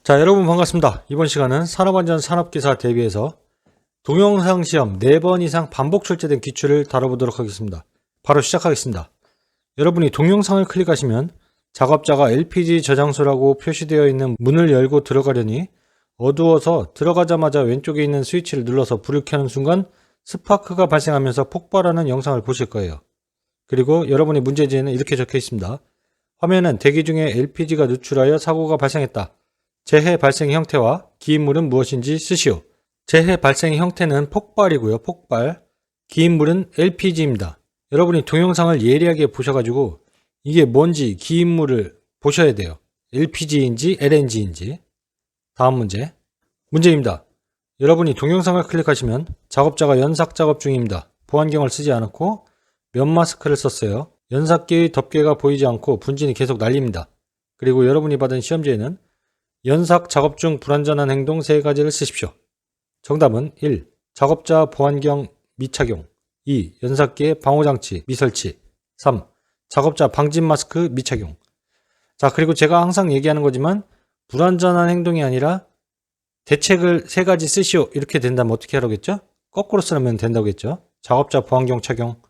자, 여러분 반갑습니다. 이번 시간은 산업안전 산업기사 대비해서 동영상 시험 4번 이상 반복 출제된 기출을 다뤄보도록 하겠습니다. 바로 시작하겠습니다. 여러분이 동영상을 클릭하시면 작업자가 LPG 저장소라고 표시되어 있는 문을 열고 들어가려니 어두워서 들어가자마자 왼쪽에 있는 스위치를 눌러서 불을 켜는 순간 스파크가 발생하면서 폭발하는 영상을 보실 거예요. 그리고 여러분의 문제지에는 이렇게 적혀 있습니다. 화면은 대기 중에 LPG가 누출하여 사고가 발생했다. 재해 발생 형태와 기인물은 무엇인지 쓰시오. 재해 발생 형태는 폭발이고요. 폭발. 기인물은 LPG입니다. 여러분이 동영상을 예리하게 보셔가지고 이게 뭔지 기인물을 보셔야 돼요. LPG인지 LNG인지. 다음 문제. 문제입니다. 여러분이 동영상을 클릭하시면 작업자가 연삭 작업 중입니다. 보안경을 쓰지 않았고 면 마스크를 썼어요. 연삭기의 덮개가 보이지 않고 분진이 계속 날립니다. 그리고 여러분이 받은 시험지에는 연삭 작업 중 불안전한 행동 3가지를 쓰십시오. 정답은 1. 작업자 보안경 미착용. 2. 연삭기의 방호장치 미설치. 3. 작업자 방진 마스크 미착용. 자, 그리고 제가 항상 얘기하는 거지만 불안전한 행동이 아니라 대책을 3가지 쓰시오. 이렇게 된다면 어떻게 하라겠죠? 거꾸로 쓰면 된다고겠죠? 작업자 보안경 착용,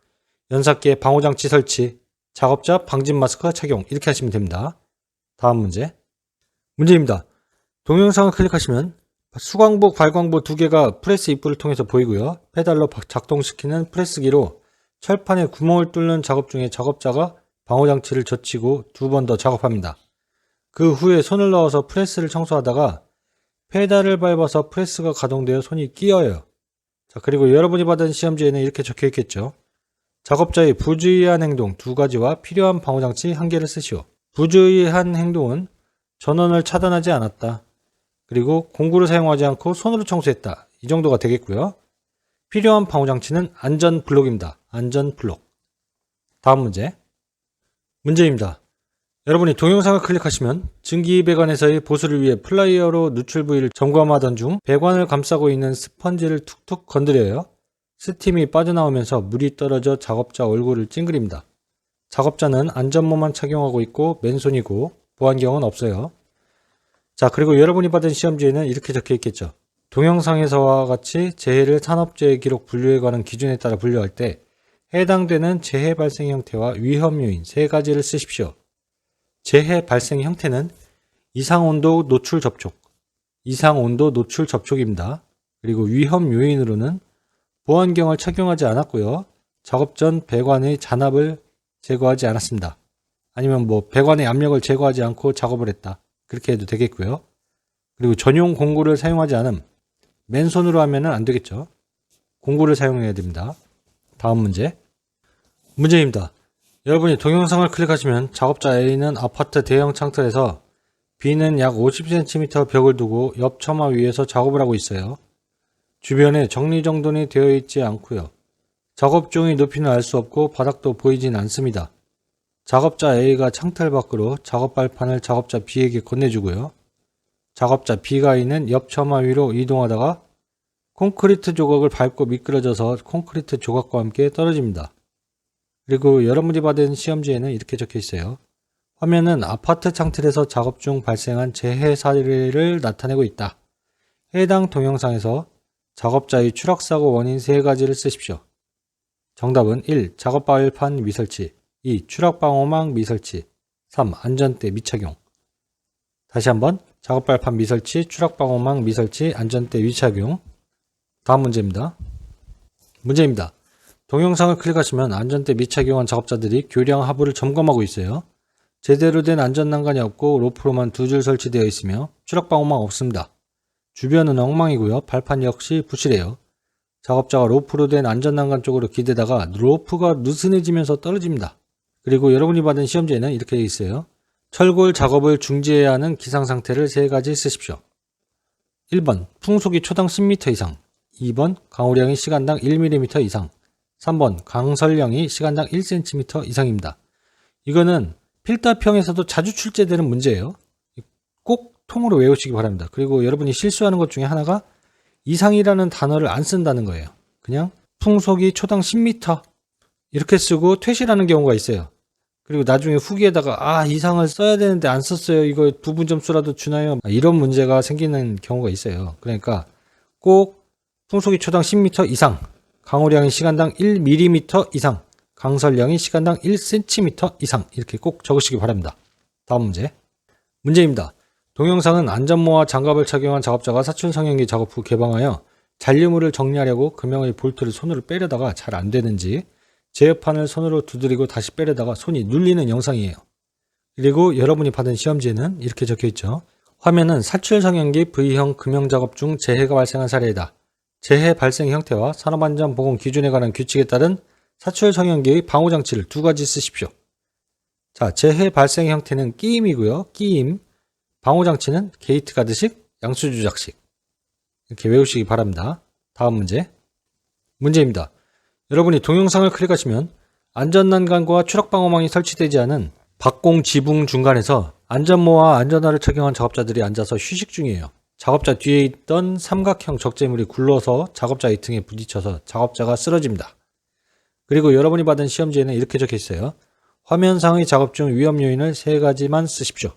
연삭기의 방호장치 설치, 작업자 방진 마스크 착용. 이렇게 하시면 됩니다. 다음 문제. 문제입니다. 동영상을 클릭하시면 수광부, 발광부 2개가 프레스 입구를 통해서 보이고요. 페달로 작동시키는 프레스기로 철판에 구멍을 뚫는 작업 중에 작업자가 방호장치를 젖히고 2번 더 작업합니다. 그 후에 손을 넣어서 프레스를 청소하다가 페달을 밟아서 프레스가 가동되어 손이 끼어요. 자, 그리고 여러분이 받은 시험지에는 이렇게 적혀 있겠죠. 작업자의 부주의한 행동 2가지와 필요한 방호장치 1개를 쓰시오. 부주의한 행동은 전원을 차단하지 않았다. 그리고 공구를 사용하지 않고 손으로 청소했다. 이 정도가 되겠고요. 필요한 방호장치는 안전 블록입니다. 안전 블록. 다음 문제. 문제입니다. 여러분이 동영상을 클릭하시면 증기 배관에서의 보수를 위해 플라이어로 누출 부위를 점검하던 중 배관을 감싸고 있는 스펀지를 툭툭 건드려요. 스팀이 빠져나오면서 물이 떨어져 작업자 얼굴을 찡그립니다. 작업자는 안전모만 착용하고 있고 맨손이고 보안경은 없어요. 자, 그리고 여러분이 받은 시험지에는 이렇게 적혀 있겠죠. 동영상에서와 같이 재해를 산업재해 기록 분류에 관한 기준에 따라 분류할 때 해당되는 재해 발생 형태와 위험 요인 3가지를 쓰십시오. 재해 발생 형태는 이상온도 노출 접촉, 이상온도 노출 접촉입니다. 그리고 위험 요인으로는 보안경을 착용하지 않았고요. 작업 전 배관의 잔압을 제거하지 않았습니다. 아니면 배관의 압력을 제거하지 않고 작업을 했다. 그렇게 해도 되겠고요. 그리고 전용 공구를 사용하지 않음. 맨손으로 하면 안 되겠죠. 공구를 사용해야 됩니다. 다음 문제. 문제입니다. 여러분이 동영상을 클릭하시면 작업자 A는 아파트 대형 창틀에서 B는 약 50cm 벽을 두고 옆 처마 위에서 작업을 하고 있어요. 주변에 정리정돈이 되어 있지 않고요. 작업 중의 높이는 알 수 없고 바닥도 보이진 않습니다. 작업자 A가 창틀 밖으로 작업 발판을 작업자 B에게 건네주고요. 작업자 B가 있는 옆 처마 위로 이동하다가 콘크리트 조각을 밟고 미끄러져서 콘크리트 조각과 함께 떨어집니다. 그리고 여러분이 받은 시험지에는 이렇게 적혀 있어요. 화면은 아파트 창틀에서 작업 중 발생한 재해 사례를 나타내고 있다. 해당 동영상에서 작업자의 추락사고 원인 3가지를 쓰십시오. 정답은 1. 작업 발판 미설치, 2. 추락방호망 미설치, 3. 안전대 미착용. 다시 한번 작업 발판 미설치, 추락방호망 미설치, 안전대 미착용. 다음 문제입니다. 동영상을 클릭하시면 안전대 미착용한 작업자들이 교량 하부를 점검하고 있어요. 제대로 된 안전난간이 없고 로프로만 2줄 설치되어 있으며 추락방호망 없습니다. 주변은 엉망이고요. 발판 역시 부실해요. 작업자가 로프로 된 안전난간 쪽으로 기대다가 로프가 느슨해지면서 떨어집니다. 그리고 여러분이 받은 시험지에는 이렇게 되어 있어요. 철골 작업을 중지해야 하는 기상상태를 3가지 쓰십시오. 1번 풍속이 초당 10m 이상, 2번 강우량이 시간당 1mm 이상, 3번 강설량이 시간당 1cm 이상입니다. 이거는 필답형에서도 자주 출제되는 문제예요. 꼭 통으로 외우시기 바랍니다. 그리고 여러분이 실수하는 것 중에 하나가 이상이라는 단어를 안 쓴다는 거예요. 그냥 풍속이 초당 10m 이렇게 쓰고 퇴실하는 경우가 있어요. 그리고 나중에 후기에다가 이상을 써야 되는데 안 썼어요. 이거 부분 점수라도 주나요? 이런 문제가 생기는 경우가 있어요. 그러니까 꼭 풍속이 초당 10m 이상, 강우량이 시간당 1mm 이상, 강설량이 시간당 1cm 이상 이렇게 꼭 적으시기 바랍니다. 다음 문제입니다. 동영상은 안전모와 장갑을 착용한 작업자가 사출성형기 작업 후 개방하여 잔류물을 정리하려고 금형의 볼트를 손으로 빼려다가 잘 안되는지 제어판을 손으로 두드리고 다시 빼려다가 손이 눌리는 영상이에요. 그리고 여러분이 받은 시험지에는 이렇게 적혀있죠. 화면은 사출성형기 V형 금형 작업 중 재해가 발생한 사례이다. 재해 발생 형태와 산업안전보건 기준에 관한 규칙에 따른 사출성형기의 방호장치를 두 가지 쓰십시오. 자, 재해 발생 형태는 끼임이고요. 끼임. 방호장치는 게이트 가드식, 양수조작식. 이렇게 외우시기 바랍니다. 다음 문제입니다. 여러분이 동영상을 클릭하시면 안전난간과 추락방어망이 설치되지 않은 박공 지붕 중간에서 안전모와 안전화를 착용한 작업자들이 앉아서 휴식 중이에요. 작업자 뒤에 있던 삼각형 적재물이 굴러서 작업자의 등에 부딪혀서 작업자가 쓰러집니다. 그리고 여러분이 받은 시험지에는 이렇게 적혀 있어요. 화면상의 작업 중 위험 요인을 3가지만 쓰십시오.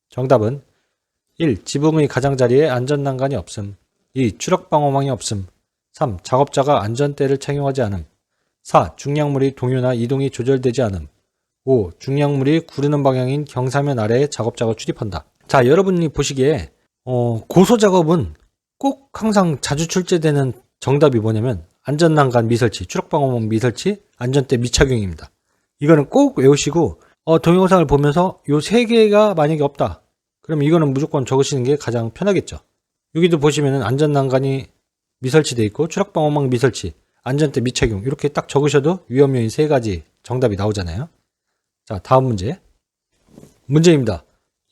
정답은 1. 지붕의 가장자리에 안전난간이 없음. 2. 추락방어망이 없음. 3. 작업자가 안전대를 착용하지 않음. 4. 중량물이 동요나 이동이 조절되지 않음. 5. 중량물이 구르는 방향인 경사면 아래에 작업자가 출입한다. 자, 여러분이 보시기에 고소작업은 꼭 항상 자주 출제되는 정답이 뭐냐면 안전난간 미설치, 추락방어망 미설치, 안전대 미착용입니다. 이거는 꼭 외우시고 동영상을 보면서 요 3개가 만약에 없다. 그럼 이거는 무조건 적으시는 게 가장 편하겠죠. 여기도 보시면은 안전난간이 미설치되어 있고 추락방어망 미설치, 안전대 미착용 이렇게 딱 적으셔도 위험요인 3가지 정답이 나오잖아요. 자, 다음 문제입니다.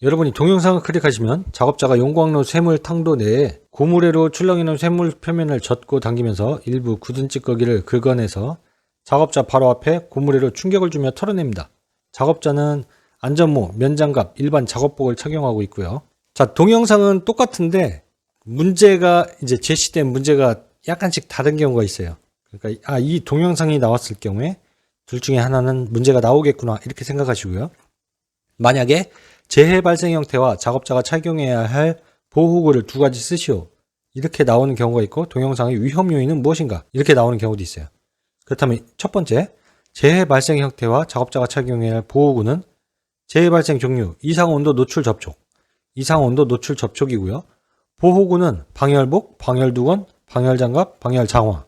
여러분이 동영상을 클릭하시면 작업자가 용광로 쇠물 탕도 내에 고무래로 출렁이는 쇠물 표면을 젓고 당기면서 일부 굳은 찌꺼기를 긁어내서 작업자 바로 앞에 고무래로 충격을 주며 털어냅니다. 작업자는 안전모, 면장갑, 일반 작업복을 착용하고 있고요. 자, 동영상은 똑같은데 문제가 이제 제시된 문제가 약간씩 다른 경우가 있어요. 그러니까 이 동영상이 나왔을 경우에 둘 중에 하나는 문제가 나오겠구나 이렇게 생각하시고요. 만약에 재해 발생 형태와 작업자가 착용해야 할 보호구를 2가지 쓰시오. 이렇게 나오는 경우가 있고 동영상의 위험 요인은 무엇인가? 이렇게 나오는 경우도 있어요. 그렇다면 첫 번째, 재해 발생 형태와 작업자가 착용해야 할 보호구는 재해 발생 종류, 이상온도 노출 접촉, 이상온도 노출 접촉이고요. 보호구는 방열복, 방열두건, 방열장갑, 방열장화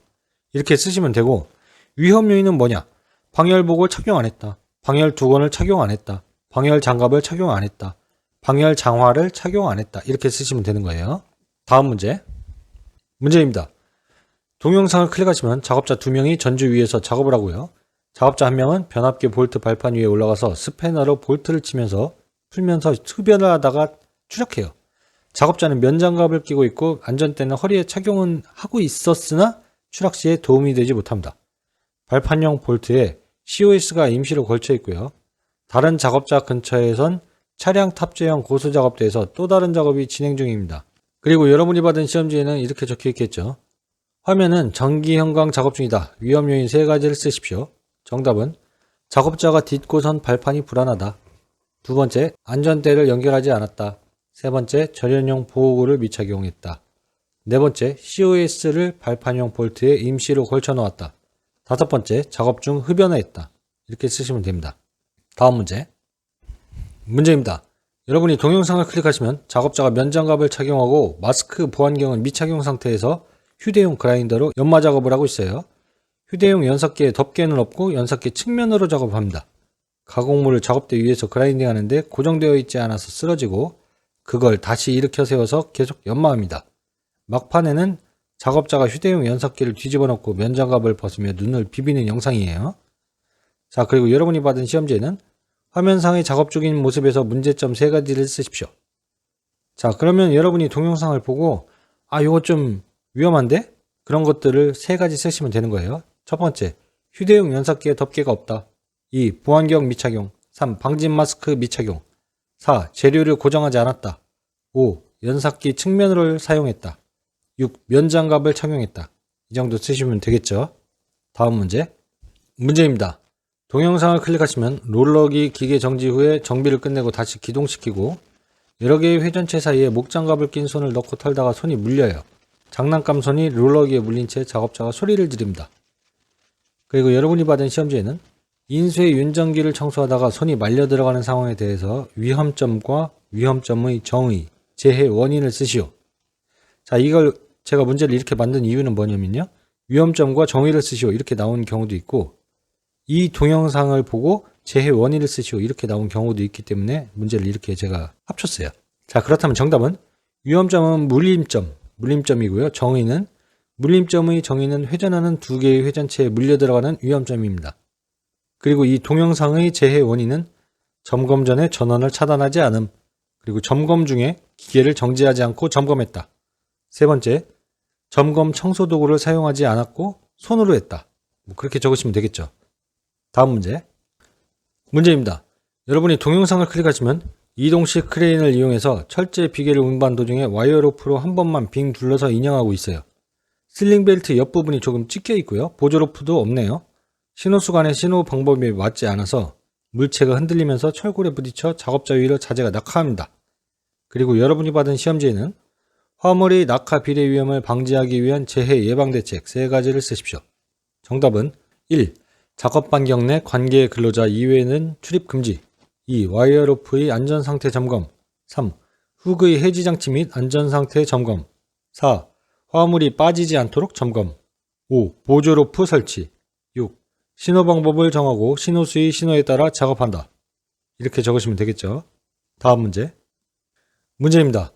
이렇게 쓰시면 되고 위험 요인은 뭐냐? 방열복을 착용 안 했다. 방열두건을 착용 안 했다. 방열장갑을 착용 안 했다. 방열장화를 착용 안 했다. 이렇게 쓰시면 되는 거예요. 다음 문제입니다. 동영상을 클릭하시면 작업자 2명이 전주 위에서 작업을 하고요. 작업자 1명은 변압기 볼트 발판 위에 올라가서 스패너로 볼트를 치면서 풀면서 흡연을 하다가 추락해요. 작업자는 면장갑을 끼고 있고 안전대는 허리에 착용은 하고 있었으나 추락 시에 도움이 되지 못합니다. 발판형 볼트에 COS가 임시로 걸쳐 있고요. 다른 작업자 근처에선 차량 탑재형 고소작업대에서 또 다른 작업이 진행 중입니다. 그리고 여러분이 받은 시험지에는 이렇게 적혀 있겠죠. 화면은 전기 형광 작업 중이다. 위험 요인 3가지를 쓰십시오. 정답은 작업자가 딛고선 발판이 불안하다. 2번째, 안전대를 연결하지 않았다. 3번째, 절연용 보호구를 미착용했다. 4번째, COS를 발판용 볼트에 임시로 걸쳐 놓았다. 5번째, 작업 중 흡연했다. 이렇게 쓰시면 됩니다. 다음 문제입니다. 여러분이 동영상을 클릭하시면 작업자가 면장갑을 착용하고 마스크 보안경은 미착용 상태에서 휴대용 그라인더로 연마 작업을 하고 있어요. 휴대용 연석기에 덮개는 없고 연석기 측면으로 작업합니다. 가공물을 작업대 위에서 그라인딩 하는데 고정되어 있지 않아서 쓰러지고 그걸 다시 일으켜 세워서 계속 연마합니다. 막판에는 작업자가 휴대용 연석기를 뒤집어 놓고 면장갑을 벗으며 눈을 비비는 영상이에요. 자, 그리고 여러분이 받은 시험지에는 화면상의 작업 중인 모습에서 문제점 3가지를 쓰십시오. 자, 그러면 여러분이 동영상을 보고 이거 좀 위험한데? 그런 것들을 3가지 쓰시면 되는 거예요. 첫 번째, 휴대용 연석기에 덮개가 없다. 2. 보안경 미착용. 3. 방진 마스크 미착용. 4. 재료를 고정하지 않았다. 5. 연석기 측면을 사용했다. 6. 면장갑을 착용했다. 이 정도 쓰시면 되겠죠. 다음 문제입니다. 동영상을 클릭하시면 롤러기 기계 정지 후에 정비를 끝내고 다시 기동시키고 여러 개의 회전체 사이에 목장갑을 낀 손을 넣고 털다가 손이 물려요. 장난감 손이 롤러기에 물린 채 작업자가 소리를 지릅니다. 그리고 여러분이 받은 시험지에는 인수의 윤전기를 청소하다가 손이 말려 들어가는 상황에 대해서 위험점과 위험점의 정의, 재해 원인을 쓰시오. 자, 이걸 제가 문제를 이렇게 만든 이유는 뭐냐면요. 위험점과 정의를 쓰시오 이렇게 나온 경우도 있고 이 동영상을 보고 재해 원인을 쓰시오 이렇게 나온 경우도 있기 때문에 문제를 이렇게 제가 합쳤어요. 자, 그렇다면 정답은 위험점은 물림점이고요. 정의는 물림점의 정의는 회전하는 두 개의 회전체에 물려 들어가는 위험점입니다. 그리고 이 동영상의 재해 원인은 점검 전에 전원을 차단하지 않음, 그리고 점검 중에 기계를 정지하지 않고 점검했다. 세 번째, 점검 청소 도구를 사용하지 않았고 손으로 했다. 그렇게 적으시면 되겠죠. 다음 문제입니다. 여러분이 동영상을 클릭하시면 이동식 크레인을 이용해서 철제 비계를 운반 도중에 와이어 로프로 한 번만 빙 둘러서 인양하고 있어요. 슬링벨트 옆부분이 조금 찢겨 있고요. 보조 로프도 없네요. 신호수 간의 신호 방법이 맞지 않아서 물체가 흔들리면서 철골에 부딪혀 작업자 위로 자재가 낙하합니다. 그리고 여러분이 받은 시험지에는 화물의 낙하 비례 위험을 방지하기 위한 재해 예방 대책 3가지를 쓰십시오. 정답은 1. 작업 반경 내 관계 근로자 이외에는 출입 금지. 2. 와이어 로프의 안전상태 점검. 3. 훅의 해지 장치 및 안전상태 점검. 4. 화물이 빠지지 않도록 점검. 5. 보조 로프 설치. 6. 신호 방법을 정하고 신호수의 신호에 따라 작업한다. 이렇게 적으시면 되겠죠. 다음 문제입니다.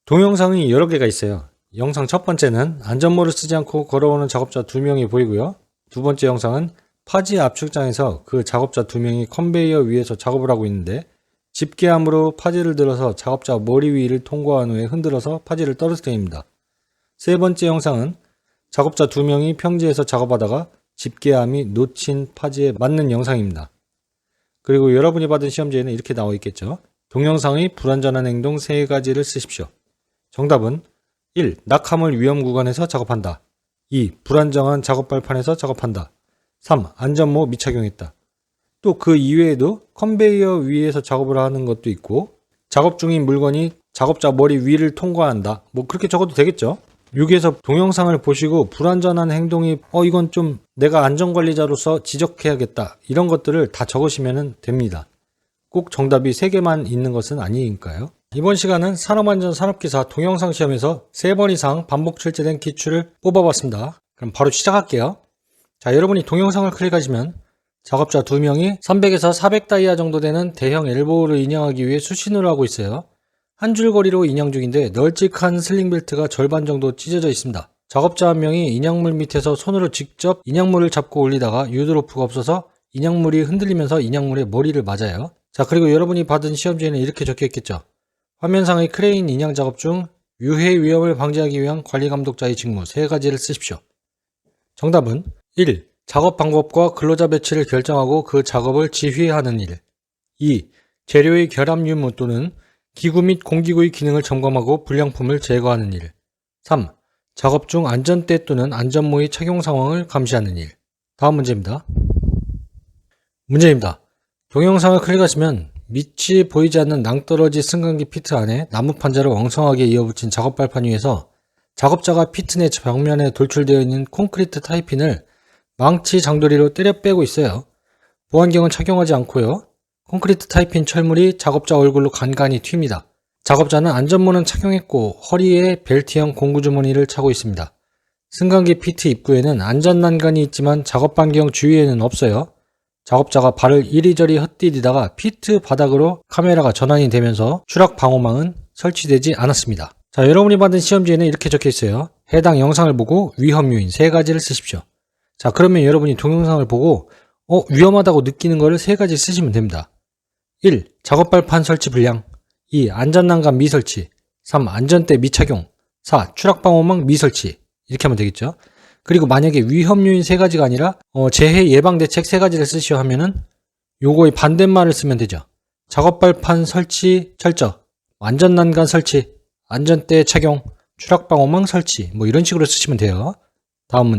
동영상이 여러 개가 있어요. 영상 첫 번째는 안전모를 쓰지 않고 걸어오는 작업자 2명이 보이고요. 두 번째 영상은 파지 압축장에서 그 작업자 2명이 컨베이어 위에서 작업을 하고 있는데 집게함으로 파지를 들어서 작업자 머리 위를 통과한 후에 흔들어서 파지를 떨어뜨립니다. 세 번째 영상은 작업자 2명이 평지에서 작업하다가 집게함이 놓친 파지에 맞는 영상입니다. 그리고 여러분이 받은 시험지에는 이렇게 나와 있겠죠. 동영상의 불안전한 행동 3가지를 쓰십시오. 정답은 1. 낙하물 위험 구간에서 작업한다. 2. 불안정한 작업 발판에서 작업한다. 3. 안전모 미착용했다. 또 그 이외에도 컨베이어 위에서 작업을 하는 것도 있고 작업 중인 물건이 작업자 머리 위를 통과한다. 그렇게 적어도 되겠죠. 여기에서 동영상을 보시고 불안전한 행동이 이건 좀 내가 안전관리자로서 지적해야겠다. 이런 것들을 다 적으시면 됩니다. 꼭 정답이 3개만 있는 것은 아니니까요. 이번 시간은 산업안전 산업기사 동영상 시험에서 3번 이상 반복 출제된 기출을 뽑아봤습니다. 그럼 바로 시작할게요. 자, 여러분이 동영상을 클릭하시면 작업자 2명이 300에서 400 다이아 정도 되는 대형 엘보우를 인양하기 위해 수신호를 하고 있어요. 한 줄 거리로 인양 중인데 널찍한 슬링벨트가 절반 정도 찢어져 있습니다. 작업자 한 명이 인양물 밑에서 손으로 직접 인양물을 잡고 올리다가 유도로프가 없어서 인양물이 흔들리면서 인양물에 머리를 맞아요. 자, 그리고 여러분이 받은 시험지에는 이렇게 적혀 있겠죠. 화면상의 크레인 인양 작업 중 유해 위험을 방지하기 위한 관리 감독자의 직무 3가지를 쓰십시오. 정답은 1. 작업 방법과 근로자 배치를 결정하고 그 작업을 지휘하는 일. 2. 재료의 결합 유무 또는 기구 및 공기구의 기능을 점검하고 불량품을 제거하는 일. 3. 작업 중 안전대 또는 안전모의 착용 상황을 감시하는 일. 다음 문제입니다. 동영상을 클릭하시면 밑이 보이지 않는 낭떠러지 승강기 피트 안에 나무 판자를 엉성하게 이어붙인 작업 발판 위에서 작업자가 피트 내 벽면에 돌출되어 있는 콘크리트 타이핀을 망치 장도리로 때려 빼고 있어요. 보안경은 착용하지 않고요. 콘크리트 타이핀 철물이 작업자 얼굴로 간간히 튑니다. 작업자는 안전모는 착용했고 허리에 벨트형 공구주머니를 차고 있습니다. 승강기 피트 입구에는 안전난간이 있지만 작업 반경 주위에는 없어요. 작업자가 발을 이리저리 헛디디다가 피트 바닥으로 카메라가 전환이 되면서 추락 방호망은 설치되지 않았습니다. 자, 여러분이 받은 시험지에는 이렇게 적혀 있어요. 해당 영상을 보고 위험 요인 3가지를 쓰십시오. 자, 그러면 여러분이 동영상을 보고 위험하다고 느끼는 거를 3가지 쓰시면 됩니다. 1. 작업 발판 설치 불량. 2. 안전난간 미설치. 3. 안전대 미착용. 4. 추락 방호망 미설치. 이렇게 하면 되겠죠. 그리고 만약에 위험 요인 3가지가 아니라 재해 예방 대책 3가지를 쓰시오 하면은 요거의 반대말을 쓰면 되죠. 작업 발판 설치 철저, 안전난간 설치, 안전대 착용, 추락 방호망 설치 이런 식으로 쓰시면 돼요. 다음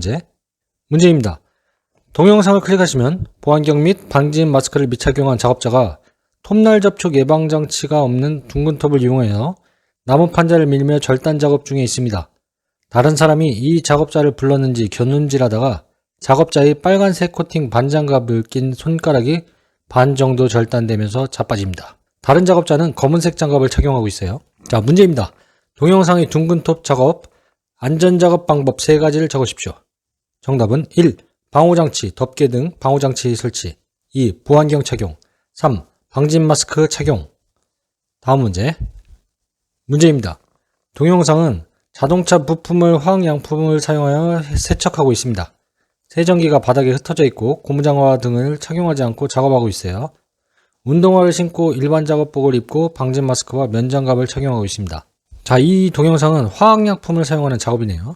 문제입니다. 동영상을 클릭하시면 보안경 및 방지인 마스크를 미착용한 작업자가 톱날 접촉 예방 장치가 없는 둥근 톱을 이용하여 나무 판자를 밀며 절단 작업 중에 있습니다. 다른 사람이 이 작업자를 불렀는지 곁눈질하다가 작업자의 빨간색 코팅 반장갑을 낀 손가락이 반 정도 절단되면서 자빠집니다. 다른 작업자는 검은색 장갑을 착용하고 있어요. 자, 문제입니다. 동영상의 둥근 톱 작업 안전작업 방법 3가지를 적으십시오. 정답은 1. 방호장치, 덮개 등 방호장치 설치. 2. 보안경 착용. 3. 방진 마스크 착용. 다음 문제입니다. 동영상은 자동차 부품을 화학양품을 사용하여 세척하고 있습니다. 세정기가 바닥에 흩어져 있고 고무장화 등을 착용하지 않고 작업하고 있어요. 운동화를 신고 일반 작업복을 입고 방진 마스크와 면장갑을 착용하고 있습니다. 자, 이 동영상은 화학약품을 사용하는 작업이네요.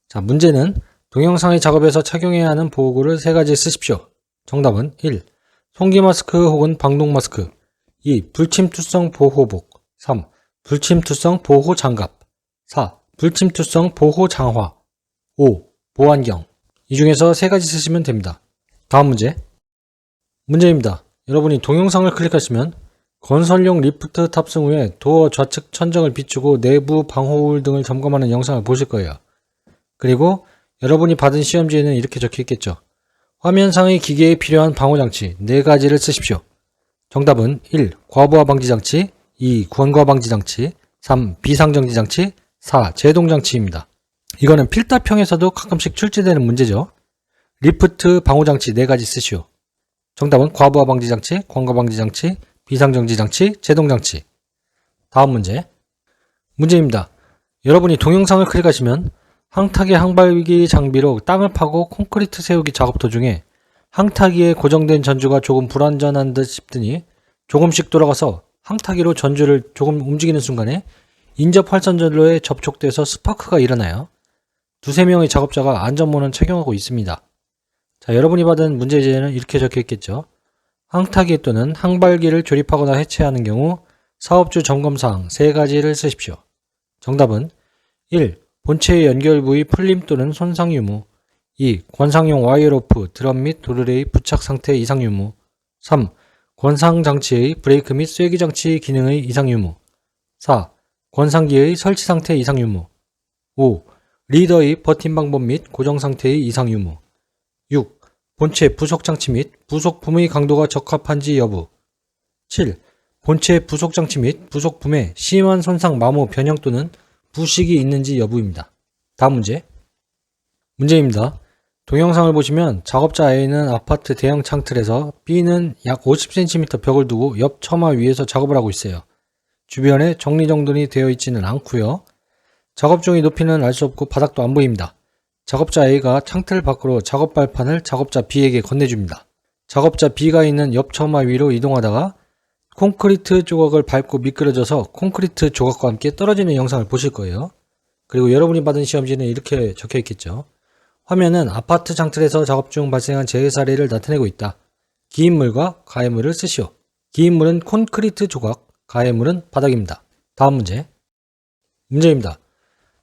자, 문제는 동영상의 작업에서 착용해야 하는 보호구를 3가지 쓰십시오. 정답은 1. 송기 마스크 혹은 방독 마스크. 2. 불침투성 보호복. 3. 불침투성 보호 장갑. 4. 불침투성 보호 장화. 5. 보안경. 이 중에서 3가지 쓰시면 됩니다. 다음 문제입니다. 여러분이 동영상을 클릭하시면 건설용 리프트 탑승 후에 도어 좌측 천정을 비추고 내부 방호울 등을 점검하는 영상을 보실 거예요. 그리고 여러분이 받은 시험지에는 이렇게 적혀 있겠죠. 화면상의 기계에 필요한 방호장치 4가지를 쓰십시오. 정답은 1. 과부하 방지장치. 2. 권과 방지장치. 3. 비상정지장치. 4. 제동장치입니다. 이거는 필답형에서도 가끔씩 출제되는 문제죠. 리프트 방호장치 4가지 쓰시오. 정답은 과부하 방지장치, 권과 방지장치, 비상정지장치, 제동장치. 다음 문제입니다. 여러분이 동영상을 클릭하시면 항타기 항발기 장비로 땅을 파고 콘크리트 세우기 작업 도중에 항타기에 고정된 전주가 조금 불안전한 듯 싶더니 조금씩 돌아가서 항타기로 전주를 조금 움직이는 순간에 인접 활선전로에 접촉돼서 스파크가 일어나요. 2~3명의 작업자가 안전모는 착용하고 있습니다. 자, 여러분이 받은 문제지에는 이렇게 적혀 있겠죠. 항타기 또는 항발기를 조립하거나 해체하는 경우 사업주 점검사항 3가지를 쓰십시오. 정답은 1. 본체의 연결 부위 풀림 또는 손상 유무. 2. 권상용 와이어로프, 드럼 및 도르래의 부착 상태 이상 유무. 3. 권상장치의 브레이크 및 쐐기 장치 기능의 이상 유무. 4. 권상기의 설치 상태 이상 유무. 5. 리더의 버팀 방법 및 고정 상태의 이상 유무. 6. 본체 부속장치 및 부속품의 강도가 적합한지 여부. 7. 본체 부속장치 및 부속품에 심한 손상, 마모, 변형 또는 부식이 있는지 여부입니다. 다음 문제입니다. 동영상을 보시면 작업자 A는 아파트 대형 창틀에서 B는 약 50cm 벽을 두고 옆 처마 위에서 작업을 하고 있어요. 주변에 정리정돈이 되어 있지는 않고요. 작업 중의 높이는 알 수 없고 바닥도 안 보입니다. 작업자 A가 창틀 밖으로 작업 발판을 작업자 B에게 건네줍니다. 작업자 B가 있는 옆 처마 위로 이동하다가 콘크리트 조각을 밟고 미끄러져서 콘크리트 조각과 함께 떨어지는 영상을 보실 거예요. 그리고 여러분이 받은 시험지는 이렇게 적혀 있겠죠. 화면은 아파트 창틀에서 작업 중 발생한 재해 사례를 나타내고 있다. 기인물과 가해물을 쓰시오. 기인물은 콘크리트 조각, 가해물은 바닥입니다. 다음 문제입니다.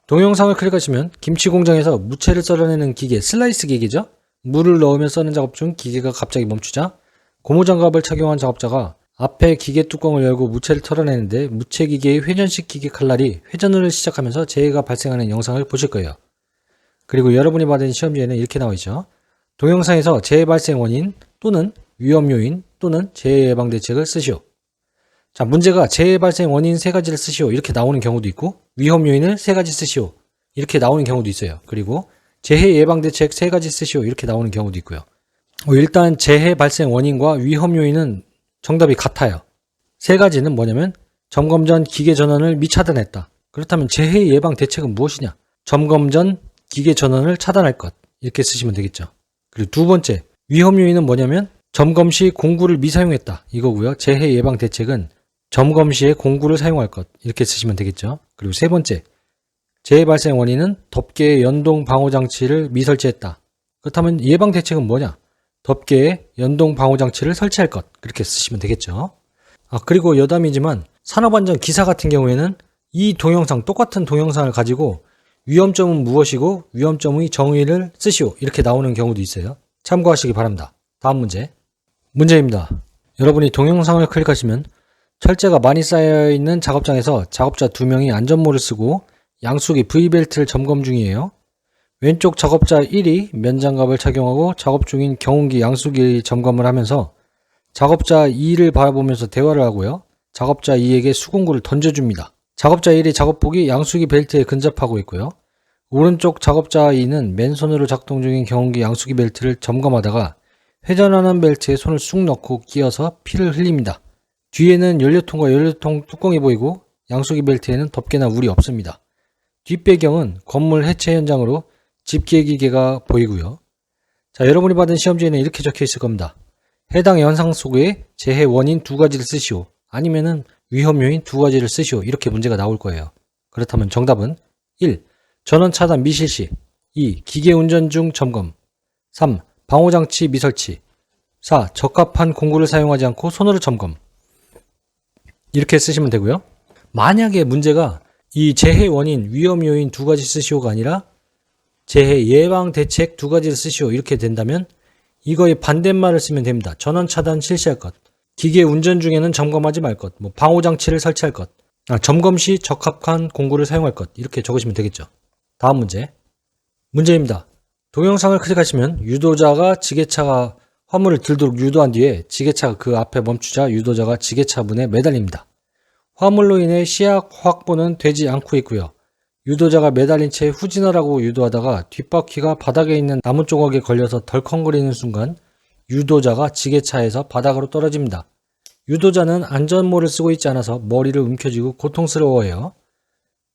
동영상을 클릭하시면 김치 공장에서 무채를 썰어내는 기계, 슬라이스 기계죠. 물을 넣으며 써는 작업 중 기계가 갑자기 멈추자 고무장갑을 착용한 작업자가 앞에 기계 뚜껑을 열고 무채를 털어내는데 무채 기계의 회전식 기계 칼날이 회전을 시작하면서 재해가 발생하는 영상을 보실 거예요. 그리고 여러분이 받은 시험지에는 이렇게 나와 있죠. 동영상에서 재해 발생 원인 또는 위험 요인 또는 재해 예방 대책을 쓰시오. 자, 문제가 재해 발생 원인 3가지를 쓰시오 이렇게 나오는 경우도 있고 위험 요인을 3가지 쓰시오 이렇게 나오는 경우도 있어요. 그리고 재해 예방 대책 3가지 쓰시오 이렇게 나오는 경우도 있고요. 일단 재해 발생 원인과 위험 요인은 정답이 같아요. 3가지는 뭐냐면 점검 전 기계 전원을 미차단했다. 그렇다면 재해 예방 대책은 무엇이냐? 점검 전 기계 전원을 차단할 것 이렇게 쓰시면 되겠죠. 그리고 2번째 위험 요인은 뭐냐면 점검 시 공구를 미사용했다 이거고요. 재해 예방 대책은 점검 시에 공구를 사용할 것 이렇게 쓰시면 되겠죠. 그리고 3번째 재해 발생 원인은 덮개의 연동 방호 장치를 미설치했다. 그렇다면 예방 대책은 뭐냐? 덮개에 연동 방호 장치를 설치할 것 그렇게 쓰시면 되겠죠. 그리고 여담이지만 산업안전 기사 같은 경우에는 이 동영상 똑같은 동영상을 가지고 위험점은 무엇이고 위험점의 정의를 쓰시오 이렇게 나오는 경우도 있어요. 참고하시기 바랍니다. 다음 문제입니다. 여러분이 동영상을 클릭하시면 철제가 많이 쌓여있는 작업장에서 작업자 2명이 안전모를 쓰고 양수기 V벨트를 점검 중이에요. 왼쪽 작업자 1이 면장갑을 착용하고 작업 중인 경운기 양수기 점검을 하면서 작업자 2를 바라보면서 대화를 하고요. 작업자 2에게 수공구를 던져줍니다. 작업자 1이 작업복이 양수기 벨트에 근접하고 있고요. 오른쪽 작업자 2는 맨손으로 작동 중인 경운기 양수기 벨트를 점검하다가 회전하는 벨트에 손을 쑥 넣고 끼어서 피를 흘립니다. 뒤에는 연료통과 연료통 뚜껑이 보이고 양수기 벨트에는 덮개나 울이 없습니다. 뒷배경은 건물 해체 현장으로 집게기계가 보이고요. 자, 여러분이 받은 시험지에는 이렇게 적혀 있을 겁니다. 해당 현상 속에 재해 원인 2가지를 쓰시오. 아니면은 위험 요인 2가지를 쓰시오. 이렇게 문제가 나올 거예요. 그렇다면 정답은 1. 전원 차단 미실시. 2. 기계 운전 중 점검. 3. 방호장치 미설치. 4. 적합한 공구를 사용하지 않고 손으로 점검. 이렇게 쓰시면 되고요. 만약에 문제가 이 재해 원인 위험 요인 2가지 쓰시오가 아니라 재해 예방 대책 2가지를 쓰시오 이렇게 된다면 이거의 반대말을 쓰면 됩니다. 전원 차단 실시할 것, 기계 운전 중에는 점검하지 말 것, 방호장치를 설치할 것, 점검 시 적합한 공구를 사용할 것 이렇게 적으시면 되겠죠. 다음 문제입니다. 동영상을 클릭하시면 유도자가 지게차가 화물을 들도록 유도한 뒤에 지게차가 그 앞에 멈추자 유도자가 지게차 문에 매달립니다. 화물로 인해 시야 확보는 되지 않고 있고요. 유도자가 매달린 채 후진하라고 유도하다가 뒷바퀴가 바닥에 있는 나무 조각에 걸려서 덜컹거리는 순간 유도자가 지게차에서 바닥으로 떨어집니다. 유도자는 안전모를 쓰고 있지 않아서 머리를 움켜쥐고 고통스러워해요.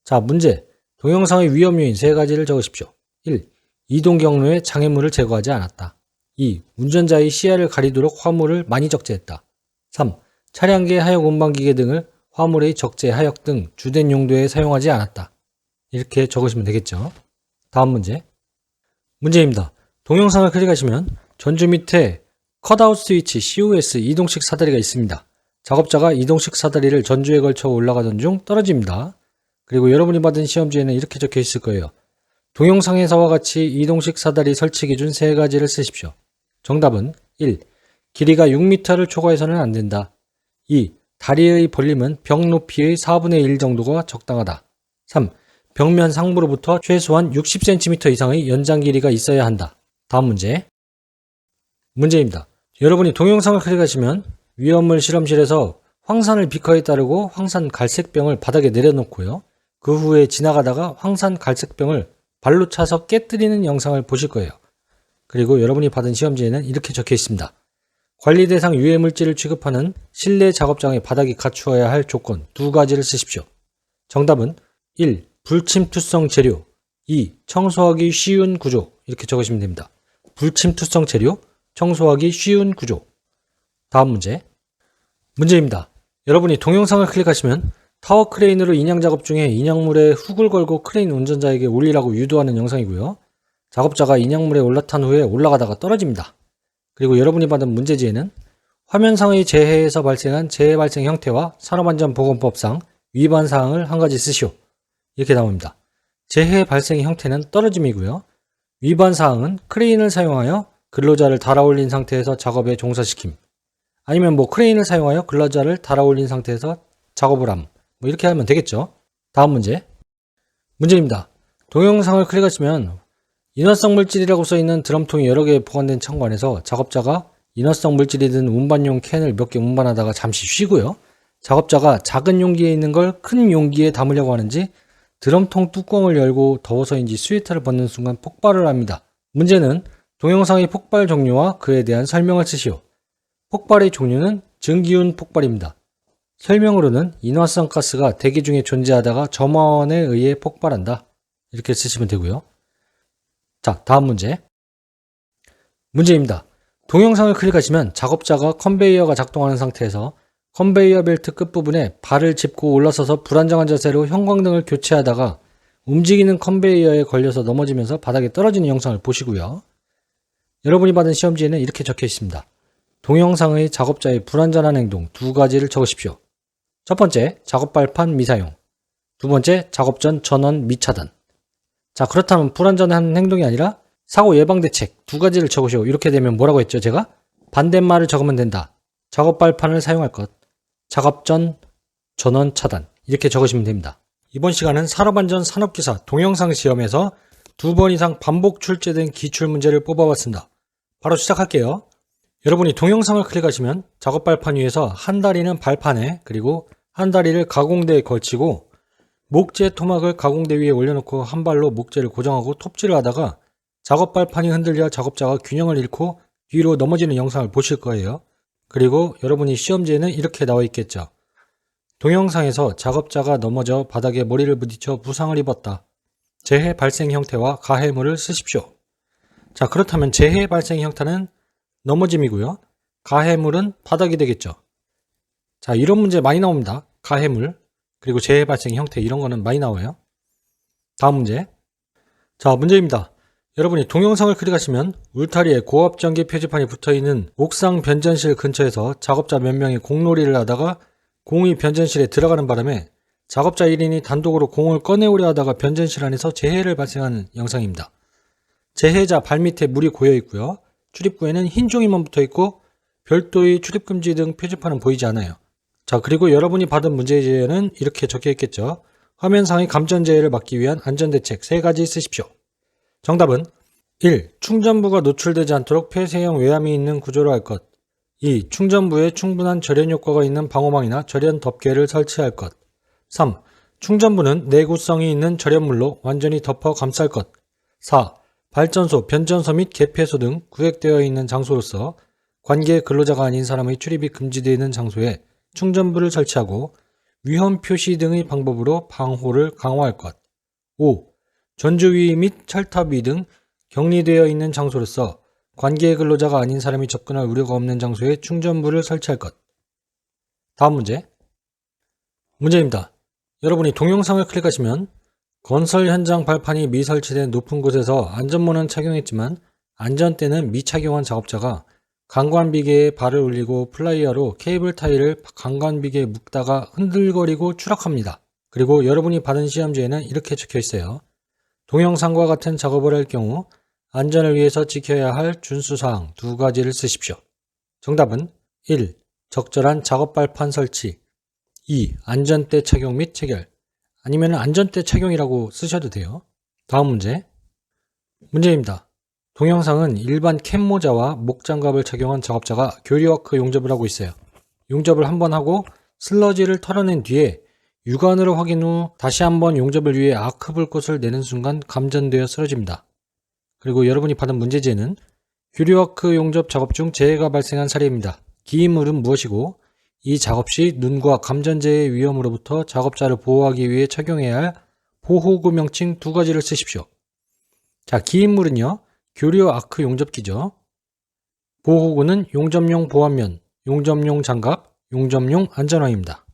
자, 문제. 동영상의 위험 요인 3가지를 적으십시오. 1. 이동 경로에 장애물을 제거하지 않았다. 2. 운전자의 시야를 가리도록 화물을 많이 적재했다. 3. 차량계 하역 운반기계 등을 화물의 적재, 하역 등 주된 용도에 사용하지 않았다. 이렇게 적으시면 되겠죠. 다음 문제입니다. 동영상을 클릭하시면 전주 밑에 컷아웃 스위치 COS 이동식 사다리가 있습니다. 작업자가 이동식 사다리를 전주에 걸쳐 올라가던 중 떨어집니다. 그리고 여러분이 받은 시험지에는 이렇게 적혀 있을 거예요. 동영상에서와 같이 이동식 사다리 설치 기준 3가지를 쓰십시오. 정답은 1. 길이가 6m를 초과해서는 안 된다. 2. 다리의 벌림은 벽 높이의 4분의 1 정도가 적당하다. 3. 벽면 상부로부터 최소한 60cm 이상의 연장 길이가 있어야 한다. 다음 문제입니다. 여러분이 동영상을 클릭하시면 위험물 실험실에서 황산을 비커에 따르고 황산 갈색병을 바닥에 내려놓고요. 그 후에 지나가다가 황산 갈색병을 발로 차서 깨뜨리는 영상을 보실 거예요. 그리고 여러분이 받은 시험지에는 이렇게 적혀 있습니다. 관리 대상 유해물질을 취급하는 실내 작업장의 바닥이 갖추어야 할 조건 2가지를 쓰십시오. 정답은 1. 불침투성 재료. 2. 청소하기 쉬운 구조. 이렇게 적으시면 됩니다. 불침투성 재료, 청소하기 쉬운 구조. 다음 문제입니다. 여러분이 동영상을 클릭하시면 타워 크레인으로 인양 작업 중에 인양물에 훅을 걸고 크레인 운전자에게 올리라고 유도하는 영상이고요. 작업자가 인양물에 올라탄 후에 올라가다가 떨어집니다. 그리고 여러분이 받은 문제지에는 화면상의 재해에서 발생한 재해 발생 형태와 산업안전보건법상 위반 사항을 한 가지 쓰시오. 이렇게 나옵니다. 재해 발생 형태는 떨어짐이고요. 위반 사항은 크레인을 사용하여 근로자를 달아올린 상태에서 작업에 종사시킴. 아니면 크레인을 사용하여 근로자를 달아올린 상태에서 작업을 함. 이렇게 하면 되겠죠. 다음 문제입니다. 동영상을 클릭하시면 인화성 물질이라고 써있는 드럼통이 여러 개 보관된 창고 안에서 작업자가 인화성 물질이 든 운반용 캔을 몇 개 운반하다가 잠시 쉬고요. 작업자가 작은 용기에 있는 걸 큰 용기에 담으려고 하는지 드럼통 뚜껑을 열고 더워서인지 스웨터를 벗는 순간 폭발을 합니다. 문제는 동영상의 폭발 종류와 그에 대한 설명을 쓰시오. 폭발의 종류는 증기운 폭발입니다. 설명으로는 인화성 가스가 대기 중에 존재하다가 점화원에 의해 폭발한다. 이렇게 쓰시면 되고요. 자, 다음 문제입니다. 동영상을 클릭하시면 작업자가 컨베이어가 작동하는 상태에서 컨베이어 벨트 끝부분에 발을 짚고 올라서서 불안정한 자세로 형광등을 교체하다가 움직이는 컨베이어에 걸려서 넘어지면서 바닥에 떨어지는 영상을 보시고요. 여러분이 받은 시험지에는 이렇게 적혀 있습니다. 동영상의 작업자의 불안전한 행동 2가지를 적으십시오. 첫 번째, 작업발판 미사용. 두 번째, 작업 전 전원 미차단. 자, 그렇다면 불안전한 행동이 아니라 사고 예방 대책 두 가지를 적으시고 이렇게 되면 뭐라고 했죠? 제가 반대말을 적으면 된다. 작업 발판을 사용할 것, 작업 전 전원 차단 이렇게 적으시면 됩니다. 이번 시간은 산업안전 산업기사 동영상 시험에서 2번 이상 반복 출제된 기출 문제를 뽑아봤습니다. 바로 시작할게요. 여러분이 동영상을 클릭하시면 작업 발판 위에서 한 다리는 발판에 그리고 한 다리를 가공대에 걸치고 목재 토막을 가공대 위에 올려놓고 한 발로 목재를 고정하고 톱질을 하다가 작업 발판이 흔들려 작업자가 균형을 잃고 뒤로 넘어지는 영상을 보실 거예요. 그리고 여러분이 시험지에는 이렇게 나와 있겠죠. 동영상에서 작업자가 넘어져 바닥에 머리를 부딪혀 부상을 입었다. 재해 발생 형태와 가해물을 쓰십시오. 자, 그렇다면 재해 발생 형태는 넘어짐이고요. 가해물은 바닥이 되겠죠. 자, 이런 문제 많이 나옵니다. 가해물, 그리고 재해 발생 형태 이런 거는 많이 나와요. 다음 문제. 자, 문제입니다. 여러분이 동영상을 클릭하시면 울타리에 고압전기 표지판이 붙어있는 옥상 변전실 근처에서 작업자 몇 명이 공놀이를 하다가 공이 변전실에 들어가는 바람에 작업자 1인이 단독으로 공을 꺼내오려 하다가 변전실 안에서 재해를 발생하는 영상입니다. 재해자 발밑에 물이 고여 있고요. 출입구에는 흰 종이만 붙어 있고 별도의 출입금지 등 표지판은 보이지 않아요. 자, 그리고 여러분이 받은 문제지에는 이렇게 적혀 있겠죠. 화면상의 감전재해를 막기 위한 안전대책 3가지 쓰십시오. 정답은 1. 충전부가 노출되지 않도록 폐쇄형 외암이 있는 구조로 할 것. 2. 충전부에 충분한 절연 효과가 있는 방호망이나 절연 덮개를 설치할 것. 3. 충전부는 내구성이 있는 절연물로 완전히 덮어 감쌀 것. 4. 발전소, 변전소 및 개폐소 등 구획되어 있는 장소로서 관계 근로자가 아닌 사람의 출입이 금지되어 있는 장소에 충전부를 설치하고 위험 표시 등의 방법으로 방호를 강화할 것. 5. 전주위 및 철탑 위 등 격리되어 있는 장소로서 관계 근로자가 아닌 사람이 접근할 우려가 없는 장소에 충전부를 설치할 것. 다음 문제입니다. 여러분이 동영상을 클릭하시면 건설 현장 발판이 미설치된 높은 곳에서 안전모는 착용했지만 안전대는 미착용한 작업자가 강관비계에 발을 올리고 플라이어로 케이블 타이를 강관비계에 묶다가 흔들거리고 추락합니다. 그리고 여러분이 받은 시험지에는 이렇게 적혀 있어요. 동영상과 같은 작업을 할 경우 안전을 위해서 지켜야 할 준수사항 2가지를 쓰십시오. 정답은 1. 적절한 작업 발판 설치. 2. 안전대 착용 및 체결. 아니면 안전대 착용이라고 쓰셔도 돼요. 다음 문제입니다. 동영상은 일반 캡모자와 목장갑을 착용한 작업자가 교리워크 용접을 하고 있어요. 용접을 한번 하고 슬러지를 털어낸 뒤에 육안으로 확인 후 다시 한번 용접을 위해 아크불꽃을 내는 순간 감전되어 쓰러집니다. 그리고 여러분이 받은 문제지에는 교리워크 용접 작업 중 재해가 발생한 사례입니다. 기인물은 무엇이고 이 작업 시 눈과 감전재해 위험으로부터 작업자를 보호하기 위해 착용해야 할 보호구 명칭 2가지를 쓰십시오. 자, 기인물은요. 교리와 아크 용접기죠. 보호구는 용접용 보안면, 용접용 장갑, 용접용 안전화입니다.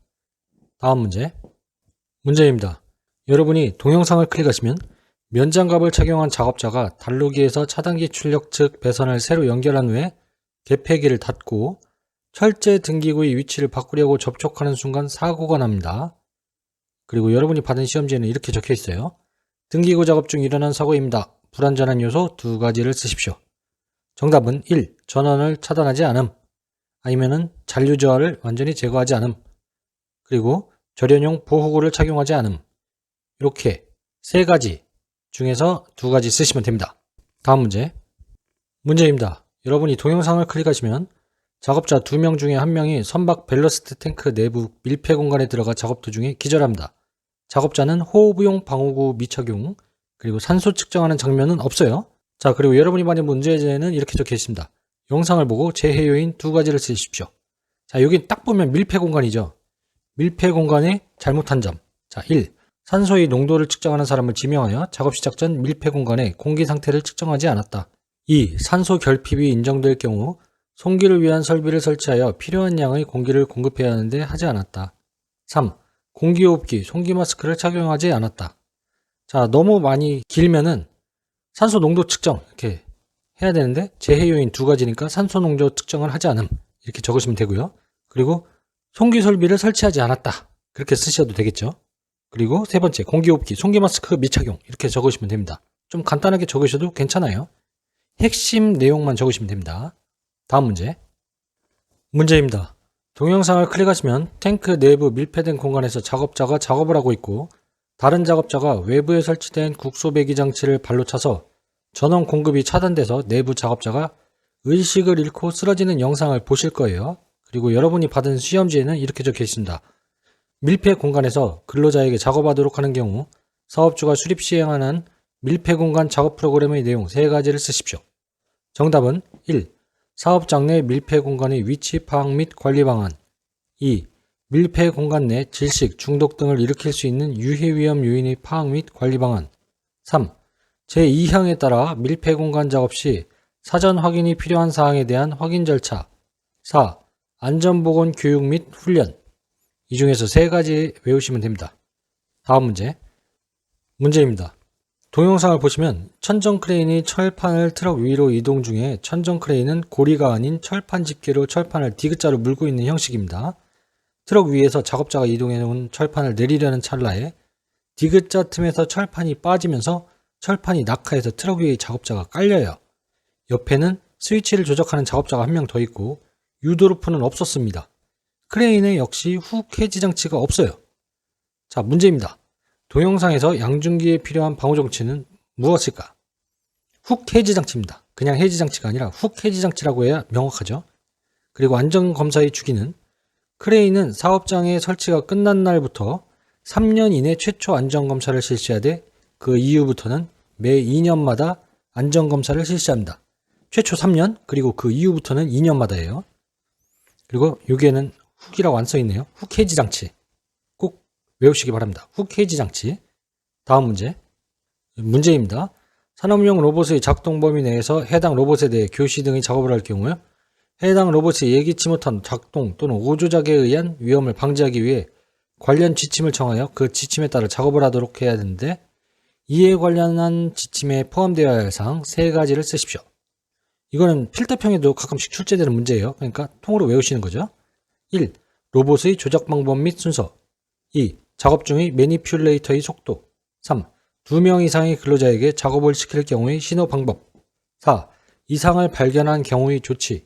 다음 문제입니다. 여러분이 동영상을 클릭하시면 면장갑을 착용한 작업자가 단로기에서 차단기 출력 측 배선을 새로 연결한 후에 개폐기를 닫고 철제 등기구의 위치를 바꾸려고 접촉하는 순간 사고가 납니다. 그리고 여러분이 받은 시험지에는 이렇게 적혀 있어요. 등기구 작업 중 일어난 사고입니다. 불안전한 요소 2가지를 쓰십시오. 정답은 1. 전원을 차단하지 않음. 아니면은 잔류 저하를 완전히 제거하지 않음. 그리고 절연용 보호구를 착용하지 않음. 이렇게 3가지 중에서 2가지 쓰시면 됩니다. 다음 문제입니다. 여러분이 동영상을 클릭하시면 작업자 2명 중에 1명이 선박 밸러스트 탱크 내부 밀폐 공간에 들어가 작업 도중에 기절합니다. 작업자는 호흡용 방호구 미착용, 그리고 산소 측정하는 장면은 없어요. 자, 그리고 여러분이 받은 문제에는 이렇게 적혀 있습니다. 영상을 보고 재해 요인 2가지를 쓰십시오. 자, 여기 딱 보면 밀폐 공간이죠. 밀폐 공간의 잘못한 점. 자, 1. 산소의 농도를 측정하는 사람을 지명하여 작업 시작 전 밀폐 공간의 공기 상태를 측정하지 않았다. 2. 산소 결핍이 인정될 경우 송기를 위한 설비를 설치하여 필요한 양의 공기를 공급해야 하는데 하지 않았다. 3. 공기호흡기, 송기 마스크를 착용하지 않았다. 자, 너무 많이 길면은 산소 농도 측정 이렇게 해야 되는데 재해 요인 2가지니까 산소 농도 측정을 하지 않음 이렇게 적으시면 되고요. 그리고 송기 설비를 설치하지 않았다 그렇게 쓰셔도 되겠죠. 그리고 3번째 공기호흡기, 송기 마스크 미착용 이렇게 적으시면 됩니다. 좀 간단하게 적으셔도 괜찮아요. 핵심 내용만 적으시면 됩니다. 다음 문제. 문제입니다. 동영상을 클릭하시면 탱크 내부 밀폐된 공간에서 작업자가 작업을 하고 있고 다른 작업자가 외부에 설치된 국소 배기 장치를 발로 차서 전원 공급이 차단돼서 내부 작업자가 의식을 잃고 쓰러지는 영상을 보실 거예요. 그리고 여러분이 받은 시험지에는 이렇게 적혀 있습니다. 밀폐 공간에서 근로자에게 작업하도록 하는 경우 사업주가 수립 시행하는 밀폐 공간 작업 프로그램의 내용 3가지를 쓰십시오. 정답은 1. 사업장 내 밀폐 공간의 위치 파악 및 관리 방안. 2. 밀폐 공간 내 질식, 중독 등을 일으킬 수 있는 유해 위험 요인의 파악 및 관리 방안. 3. 제2항에 따라 밀폐 공간 작업 시 사전 확인이 필요한 사항에 대한 확인 절차. 4. 안전보건 교육 및 훈련. 이 중에서 3가지 외우시면 됩니다. 다음 문제. 문제입니다. 동영상을 보시면 천정 크레인이 철판을 트럭 위로 이동 중에 천정 크레인은 고리가 아닌 철판 집게로 철판을 디귿자로 물고 있는 형식입니다. 트럭 위에서 작업자가 이동해 놓은 철판을 내리려는 찰나에 디귿자 틈에서 철판이 빠지면서 철판이 낙하해서 트럭 위에 작업자가 깔려요. 옆에는 스위치를 조작하는 작업자가 한 명 더 있고 유도루프는 없었습니다. 크레인에 역시 훅 해지 장치가 없어요. 자, 문제입니다. 동영상에서 양중기에 필요한 방호 장치는 무엇일까? 훅 해지 장치입니다. 그냥 해지 장치가 아니라 훅 해지 장치라고 해야 명확하죠. 그리고 안전검사의 주기는 크레인은 사업장의 설치가 끝난 날부터 3년 이내 최초 안전검사를 실시하되 그 이후부터는 매 2년마다 안전검사를 실시합니다. 최초 3년 그리고 그 이후부터는 2년마다예요. 그리고 여기에는 훅이라고 안 써있네요. 훅 해지 장치 꼭 외우시기 바랍니다. 훅 해지 장치. 다음 문제. 문제입니다. 산업용 로봇의 작동 범위 내에서 해당 로봇에 대해 교시 등의 작업을 할 경우에 해당 로봇이 예기치 못한 작동 또는 오조작에 의한 위험을 방지하기 위해 관련 지침을 정하여 그 지침에 따라 작업을 하도록 해야 하는데 이에 관련한 지침에 포함되어야 할 사항 3가지를 쓰십시오. 이거는 필답형에도 가끔씩 출제되는 문제예요. 그러니까 통으로 외우시는 거죠. 1. 로봇의 조작 방법 및 순서. 2. 작업 중의 매니퓰레이터의 속도. 3. 2명 이상의 근로자에게 작업을 시킬 경우의 신호 방법. 4. 이상을 발견한 경우의 조치.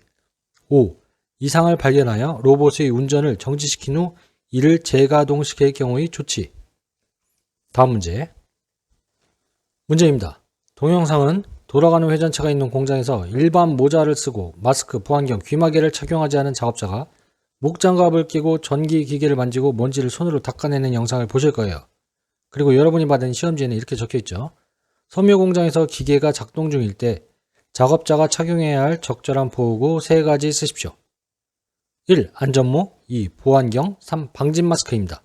5. 이상을 발견하여 로봇의 운전을 정지시킨 후 이를 재가동시킬 경우의 조치. 다음 문제. 문제입니다. 동영상은 돌아가는 회전차가 있는 공장에서 일반 모자를 쓰고 마스크, 보안경, 귀마개를 착용하지 않은 작업자가 목장갑을 끼고 전기 기계를 만지고 먼지를 손으로 닦아내는 영상을 보실 거예요. 그리고 여러분이 받은 시험지에는 이렇게 적혀있죠. 섬유 공장에서 기계가 작동 중일 때 작업자가 착용해야 할 적절한 보호구 3가지 쓰십시오. 1. 안전모. 2. 보안경. 3. 방진 마스크입니다.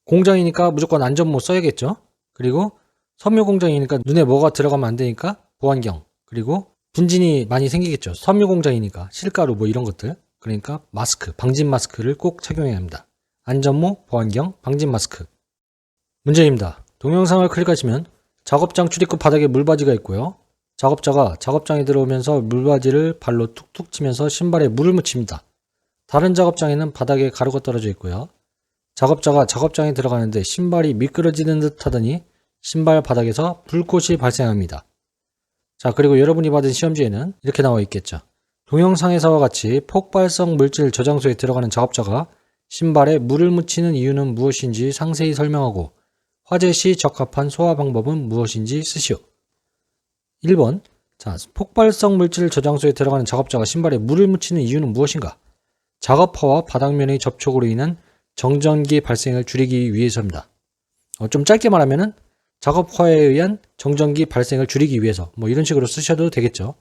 공장이니까 무조건 안전모 써야겠죠. 그리고 섬유 공장이니까 눈에 뭐가 들어가면 안 되니까 보안경. 그리고 분진이 많이 생기겠죠. 섬유 공장이니까 실가루 뭐 이런 것들. 그러니까 마스크, 방진 마스크를 꼭 착용해야 합니다. 안전모, 보안경, 방진 마스크. 문제입니다. 동영상을 클릭하시면 작업장 출입구 바닥에 물바지가 있고요. 작업자가 작업장에 들어오면서 물바지를 발로 툭툭 치면서 신발에 물을 묻힙니다. 다른 작업장에는 바닥에 가루가 떨어져 있고요. 작업자가 작업장에 들어가는데 신발이 미끄러지는 듯 하더니 신발 바닥에서 불꽃이 발생합니다. 자, 그리고 여러분이 받은 시험지에는 이렇게 나와 있겠죠. 동영상에서와 같이 폭발성 물질 저장소에 들어가는 작업자가 신발에 물을 묻히는 이유는 무엇인지 상세히 설명하고 화재 시 적합한 소화 방법은 무엇인지 쓰시오. 1번. 자, 폭발성 물질 저장소에 들어가는 작업자가 신발에 물을 묻히는 이유는 무엇인가? 작업화와 바닥면의 접촉으로 인한 정전기 발생을 줄이기 위해서입니다. 좀 짧게 말하면은 작업화에 의한 정전기 발생을 줄이기 위해서 뭐 이런 식으로 쓰셔도 되겠죠.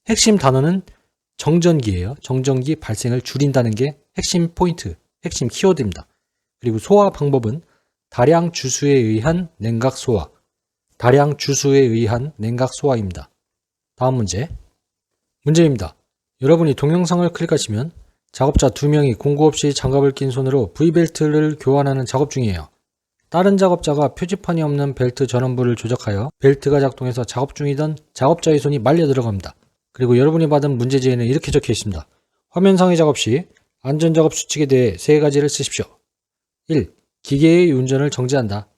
핵심 단어는 정전기예요. 정전기 발생을 줄인다는 게 핵심 포인트, 핵심 키워드입니다. 그리고 소화 방법은 다량 주수에 의한 냉각 소화. 다량 주수에 의한 냉각 소화입니다. 다음 문제. 문제입니다. 여러분이 동영상을 클릭하시면 작업자 2명이 공구 없이 장갑을 낀 손으로 V벨트를 교환하는 작업 중이에요. 다른 작업자가 표지판이 없는 벨트 전원부를 조작하여 벨트가 작동해서 작업 중이던 작업자의 손이 말려 들어갑니다. 그리고 여러분이 받은 문제지에는 이렇게 적혀 있습니다. 화면상의 작업 시 안전작업 수칙에 대해 3가지를 쓰십시오. 1. 기계의 운전을 정지한다.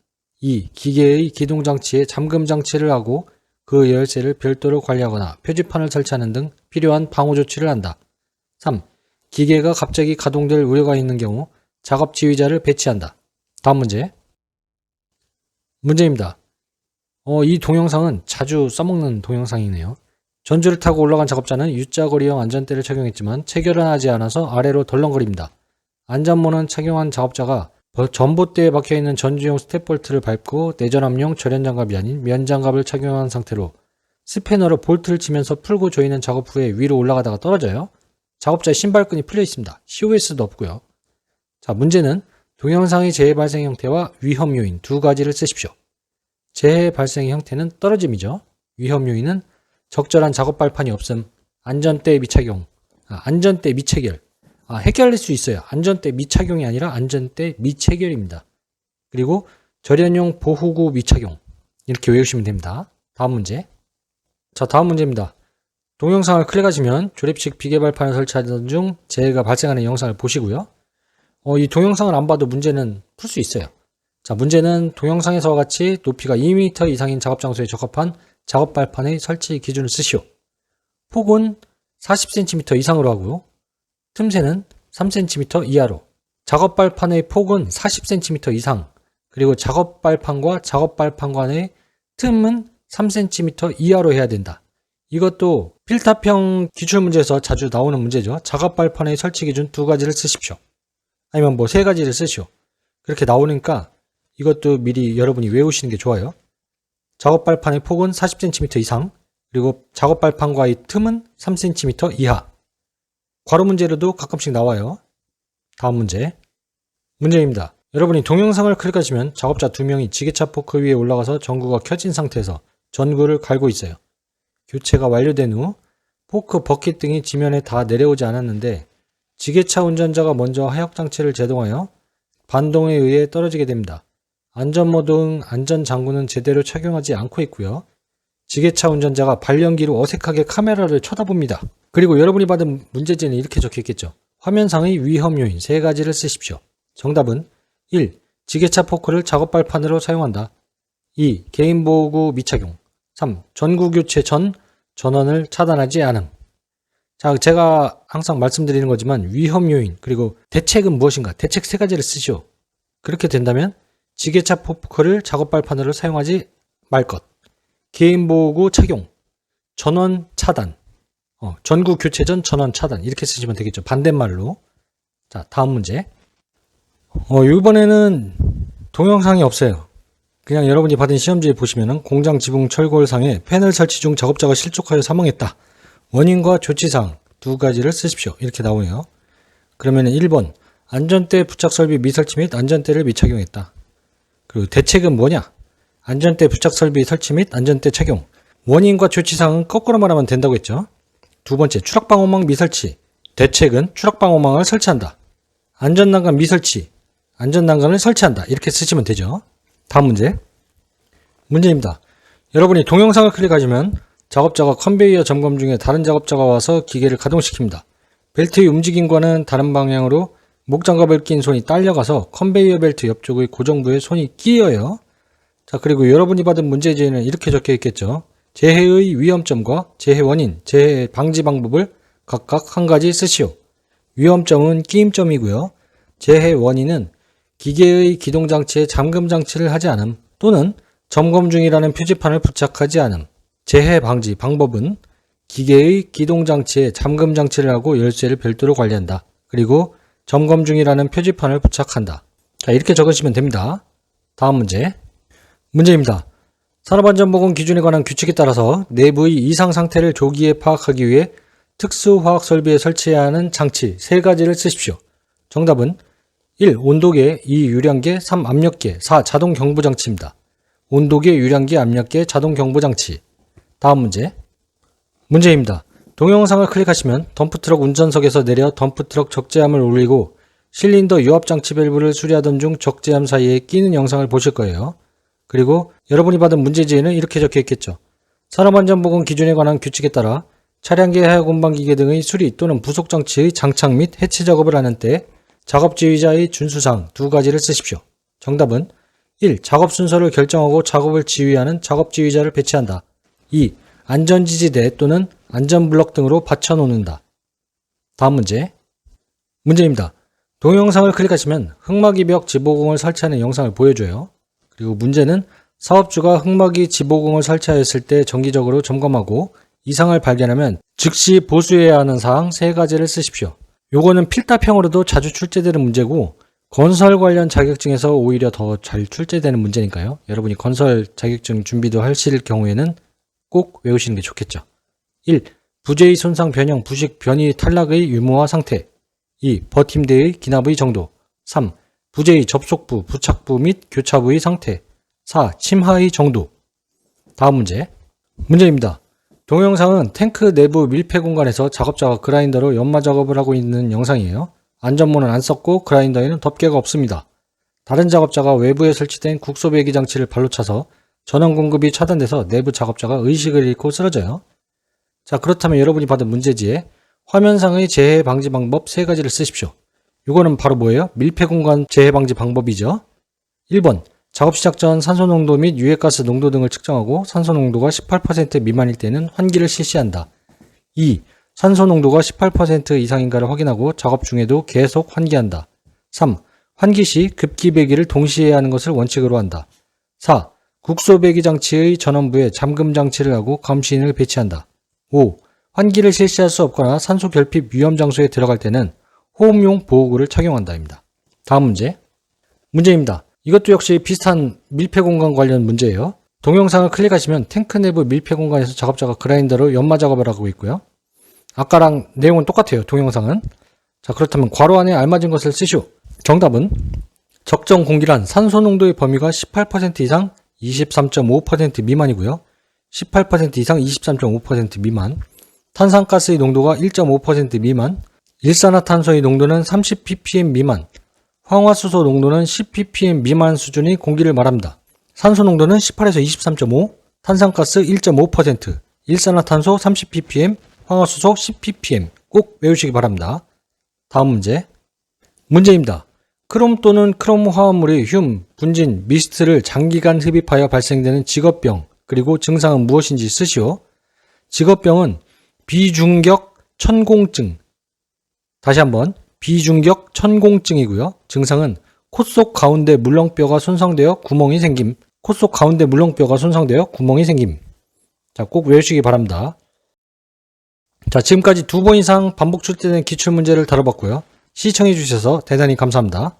2. 기계의 기동장치에 잠금장치를 하고 그 그 열쇠를 별도로 관리하거나 표지판을 설치하는 등 필요한 방호 조치를 한다. 3. 기계가 갑자기 가동될 우려가 있는 경우 작업 지휘자를 배치한다. 다음 문제. 문제입니다. 이 동영상은 자주 써먹는 동영상이네요. 전주를 타고 올라간 작업자는 U자거리형 안전대를 착용했지만 체결은 하지 않아서 아래로 덜렁거립니다. 안전모는 착용한 작업자가 전봇대에 박혀있는 전주용 스텝볼트를 밟고 내전압용 절연장갑이 아닌 면장갑을 착용한 상태로 스패너로 볼트를 치면서 풀고 조이는 작업 후에 위로 올라가다가 떨어져요. 작업자의 신발끈이 풀려 있습니다. COS도 없고요. 자, 문제는 동영상의 재해 발생 형태와 위험 요인 두 가지를 쓰십시오. 재해 발생 형태는 떨어짐이죠. 위험 요인은 적절한 작업 발판이 없음, 안전대 미착용, 안전대 미체결. 헷갈릴 수 있어요. 안전대 미착용이 아니라 안전대 미체결입니다. 그리고 절연용 보호구 미착용. 이렇게 외우시면 됩니다. 다음 문제. 자, 다음 문제입니다. 동영상을 클릭하시면 조립식 비계 발판을 설치하던 중 재해가 발생하는 영상을 보시고요. 이 동영상을 안 봐도 문제는 풀 수 있어요. 자, 문제는 동영상에서와 같이 높이가 2m 이상인 작업 장소에 적합한 작업 발판의 설치 기준을 쓰시오. 폭은 40cm 이상으로 하고요. 틈새는 3cm 이하로. 작업 발판의 폭은 40cm 이상, 그리고 작업 발판과 작업 발판 간의 틈은 3cm 이하로 해야 된다. 이것도 필탑형 기출문제에서 자주 나오는 문제죠. 작업 발판의 설치 기준 두 가지를 쓰십시오. 아니면 뭐 세 가지를 쓰시오. 그렇게 나오니까 이것도 미리 여러분이 외우시는 게 좋아요. 작업 발판의 폭은 40cm 이상, 그리고 작업 발판과의 틈은 3cm 이하. 괄호 문제로도 가끔씩 나와요. 다음 문제. 문제입니다. 여러분이 동영상을 클릭하시면 작업자 2명이 지게차 포크 위에 올라가서 전구가 켜진 상태에서 전구를 갈고 있어요. 교체가 완료된 후 포크 버킷 등이 지면에 다 내려오지 않았는데 지게차 운전자가 먼저 하역장치를 제동하여 반동에 의해 떨어지게 됩니다. 안전모 등 안전장구는 제대로 착용하지 않고 있고요. 지게차 운전자가 발연기로 어색하게 카메라를 쳐다봅니다. 그리고 여러분이 받은 문제지는 이렇게 적혀있겠죠. 화면상의 위험 요인 세 가지를 쓰십시오. 정답은 1. 지게차 포크를 작업 발판으로 사용한다. 2. 개인 보호구 미착용. 3. 전구 교체 전 전원을 차단하지 않음. 자, 제가 항상 말씀드리는 거지만 위험 요인 그리고 대책은 무엇인가? 대책 세 가지를 쓰시오. 그렇게 된다면 지게차 포크를 작업 발판으로 사용하지 말 것. 개인 보호구 착용. 전원 차단. 전구 교체 전 전원 차단. 이렇게 쓰시면 되겠죠. 반대말로. 자, 다음 문제. 이번에는 동영상이 없어요. 그냥 여러분이 받은 시험지에 보시면은 공장 지붕 철골상에 패널 설치 중 작업자가 실족하여 사망했다. 원인과 조치사항 두 가지를 쓰십시오. 이렇게 나오네요. 그러면 1번 안전대 부착 설비 미설치 및 안전대를 미착용했다. 그리고 대책은 뭐냐? 안전대 부착 설비 설치 및 안전대 착용. 원인과 조치사항은 거꾸로 말하면 된다고 했죠. 두 번째 추락방호망 미설치. 대책은 추락방호망을 설치한다. 안전난간 미설치. 안전난간을 설치한다. 이렇게 쓰시면 되죠. 다음 문제. 문제입니다. 여러분이 동영상을 클릭하시면 작업자가 컨베이어 점검 중에 다른 작업자가 와서 기계를 가동시킵니다. 벨트의 움직임과는 다른 방향으로 목장갑을 낀 손이 딸려가서 컨베이어 벨트 옆쪽의 고정부에 손이 끼어요. 자, 그리고 여러분이 받은 문제지에는 이렇게 적혀 있겠죠. 재해의 위험점과 재해 원인, 재해 방지 방법을 각각 한 가지 쓰시오. 위험점은 끼임점이고요. 재해 원인은 기계의 기동장치에 잠금장치를 하지 않음 또는 점검 중이라는 표지판을 부착하지 않음. 재해 방지 방법은 기계의 기동장치에 잠금장치를 하고 열쇠를 별도로 관리한다. 그리고 점검 중이라는 표지판을 부착한다. 자, 이렇게 적으시면 됩니다. 다음 문제. 문제입니다. 산업안전보건 기준에 관한 규칙에 따라서 내부의 이상 상태를 조기에 파악하기 위해 특수화학 설비에 설치해야 하는 장치 세 가지를 쓰십시오. 정답은 1. 온도계, 2. 유량계, 3. 압력계, 4. 자동 경보장치입니다. 온도계, 유량계, 압력계, 자동 경보장치. 다음 문제. 문제입니다. 동영상을 클릭하시면 덤프트럭 운전석에서 내려 덤프트럭 적재함을 올리고 실린더 유압장치 밸브를 수리하던 중 적재함 사이에 끼는 영상을 보실 거예요. 그리고 여러분이 받은 문제지에는 이렇게 적혀 있겠죠. 산업안전보건 기준에 관한 규칙에 따라 차량계 하역 운반기계 등의 수리 또는 부속장치의 장착 및 해체 작업을 하는 때 작업지휘자의 준수사항 두 가지를 쓰십시오. 정답은 1. 작업 순서를 결정하고 작업을 지휘하는 작업지휘자를 배치한다. 2. 안전지지대 또는 안전블럭 등으로 받쳐놓는다. 다음 문제입니다. 동영상을 클릭하시면 흑마기 벽 지보공을 설치하는 영상을 보여줘요. 그리고 문제는 사업주가 흑마기 지보공을 설치하였을 때 정기적으로 점검하고 이상을 발견하면 즉시 보수해야 하는 사항 3가지를 쓰십시오. 요거는 필답형으로도 자주 출제되는 문제고 건설 관련 자격증에서 오히려 더 잘 출제되는 문제니까요. 여러분이 건설 자격증 준비도 하실 경우에는 꼭 외우시는 게 좋겠죠. 1. 부재의 손상 변형, 부식, 변이, 탈락의 유무와 상태. 2. 버팀대의 기납의 정도. 3. 부재의 접속부, 부착부 및 교차부의 상태. 4. 침하의 정도. 다음 문제입니다. 동영상은 탱크 내부 밀폐 공간에서 작업자가 그라인더로 연마 작업을 하고 있는 영상이에요. 안전모는 안 썼고 그라인더에는 덮개가 없습니다. 다른 작업자가 외부에 설치된 국소 배기 장치를 발로 차서 전원 공급이 차단돼서 내부 작업자가 의식을 잃고 쓰러져요. 자, 그렇다면 여러분이 받은 문제지에 화면상의 재해 방지 방법 3가지를 쓰십시오. 이거는 바로 뭐예요? 밀폐 공간 재해 방지 방법이죠. 1번. 작업 시작 전 산소 농도 및 유해가스 농도 등을 측정하고 산소 농도가 18% 미만일 때는 환기를 실시한다. 2. 산소 농도가 18% 이상인가를 확인하고 작업 중에도 계속 환기한다. 3. 환기 시 급기 배기를 동시에 하는 것을 원칙으로 한다. 4. 국소 배기 장치의 전원부에 잠금 장치를 하고 감시인을 배치한다. 5. 환기를 실시할 수 없거나 산소 결핍 위험 장소에 들어갈 때는 호흡용 보호구를 착용한다입니다. 다음 문제입니다. 이것도 역시 비슷한 밀폐 공간 관련 문제예요. 동영상을 클릭하시면 탱크 내부 밀폐 공간에서 작업자가 그라인더로 연마 작업을 하고 있고요. 아까랑 내용은 똑같아요. 동영상은. 자, 그렇다면 괄호 안에 알맞은 것을 쓰시오. 정답은 적정 공기란 산소 농도의 범위가 18% 이상 23.5% 미만이고요. 18% 이상 23.5% 미만, 탄산가스의 농도가 1.5% 미만, 일산화탄소의 농도는 30ppm 미만, 황화수소 농도는 10ppm 미만 수준의 공기를 말합니다. 산소 농도는 18에서 23.5, 탄산가스 1.5%, 일산화탄소 30ppm, 황화수소 10ppm 꼭 외우시기 바랍니다. 다음 문제입니다. 크롬 또는 크롬 화합물의 흉, 분진, 미스트를 장기간 흡입하여 발생되는 직업병, 그리고 증상은 무엇인지 쓰시오. 직업병은 비중격 천공증, 다시 한번 비중격 천공증이고요. 증상은 콧 속 가운데 물렁뼈가 손상되어 구멍이 생김. 콧 속 가운데 물렁뼈가 손상되어 구멍이 생김. 자, 꼭 외우시기 바랍니다. 자, 지금까지 2번 이상 반복 출제된 기출문제를 다뤄봤고요. 시청해주셔서 대단히 감사합니다.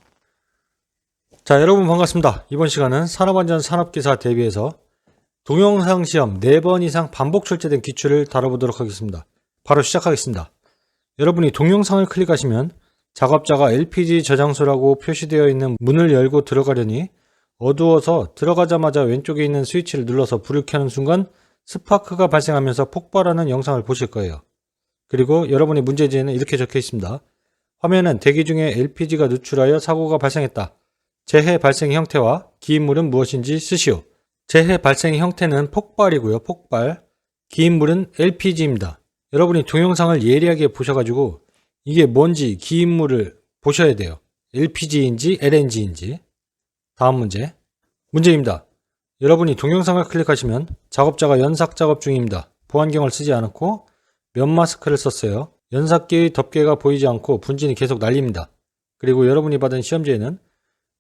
자, 여러분 반갑습니다. 이번 시간은 산업안전 산업기사 대비해서 동영상 시험 4번 이상 반복 출제된 기출을 다뤄보도록 하겠습니다. 바로 시작하겠습니다. 여러분이 동영상을 클릭하시면 작업자가 LPG 저장소라고 표시되어 있는 문을 열고 들어가려니 어두워서 들어가자마자 왼쪽에 있는 스위치를 눌러서 불을 켜는 순간 스파크가 발생하면서 폭발하는 영상을 보실 거예요. 그리고 여러분의 문제지에는 이렇게 적혀 있습니다. 화면은 대기 중에 LPG가 누출하여 사고가 발생했다. 재해 발생 형태와 기인물은 무엇인지 쓰시오. 재해 발생 형태는 폭발이고요. 폭발. 기인물은 LPG입니다. 여러분이 동영상을 예리하게 보셔가지고 이게 뭔지 기인물을 보셔야 돼요. LPG인지 LNG인지. 다음 문제입니다. 여러분이 동영상을 클릭하시면 작업자가 연삭 작업 중입니다. 보안경을 쓰지 않았고 면 마스크를 썼어요. 연삭기의 덮개가 보이지 않고 분진이 계속 날립니다. 그리고 여러분이 받은 시험지에는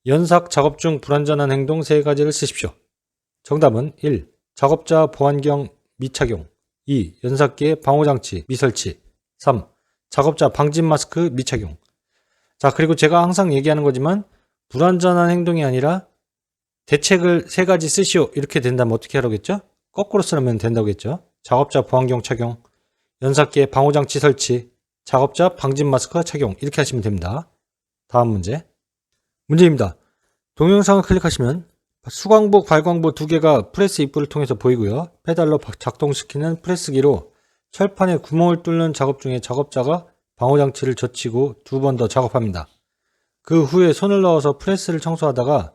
연삭 작업 중 불안전한 행동 3가지를 쓰십시오. 정답은 1. 작업자 보안경 미착용. 2. 연삭기의 방호장치 미설치. 3. 작업자 방진 마스크 미착용. 자, 그리고 제가 항상 얘기하는 거지만 불안전한 행동이 아니라 대책을 3가지 쓰시오. 이렇게 된다면 어떻게 하라겠죠? 거꾸로 쓰면 된다고겠죠? 작업자 보안경 착용, 연삭기의 방호장치 설치, 작업자 방진 마스크 착용. 이렇게 하시면 됩니다. 다음 문제입니다. 동영상을 클릭하시면 수광부, 발광부 2개가 프레스 입구를 통해서 보이고요. 페달로 작동시키는 프레스기로 철판에 구멍을 뚫는 작업 중에 작업자가 방호장치를 젖히고 2번 더 작업합니다. 그 후에 손을 넣어서 프레스를 청소하다가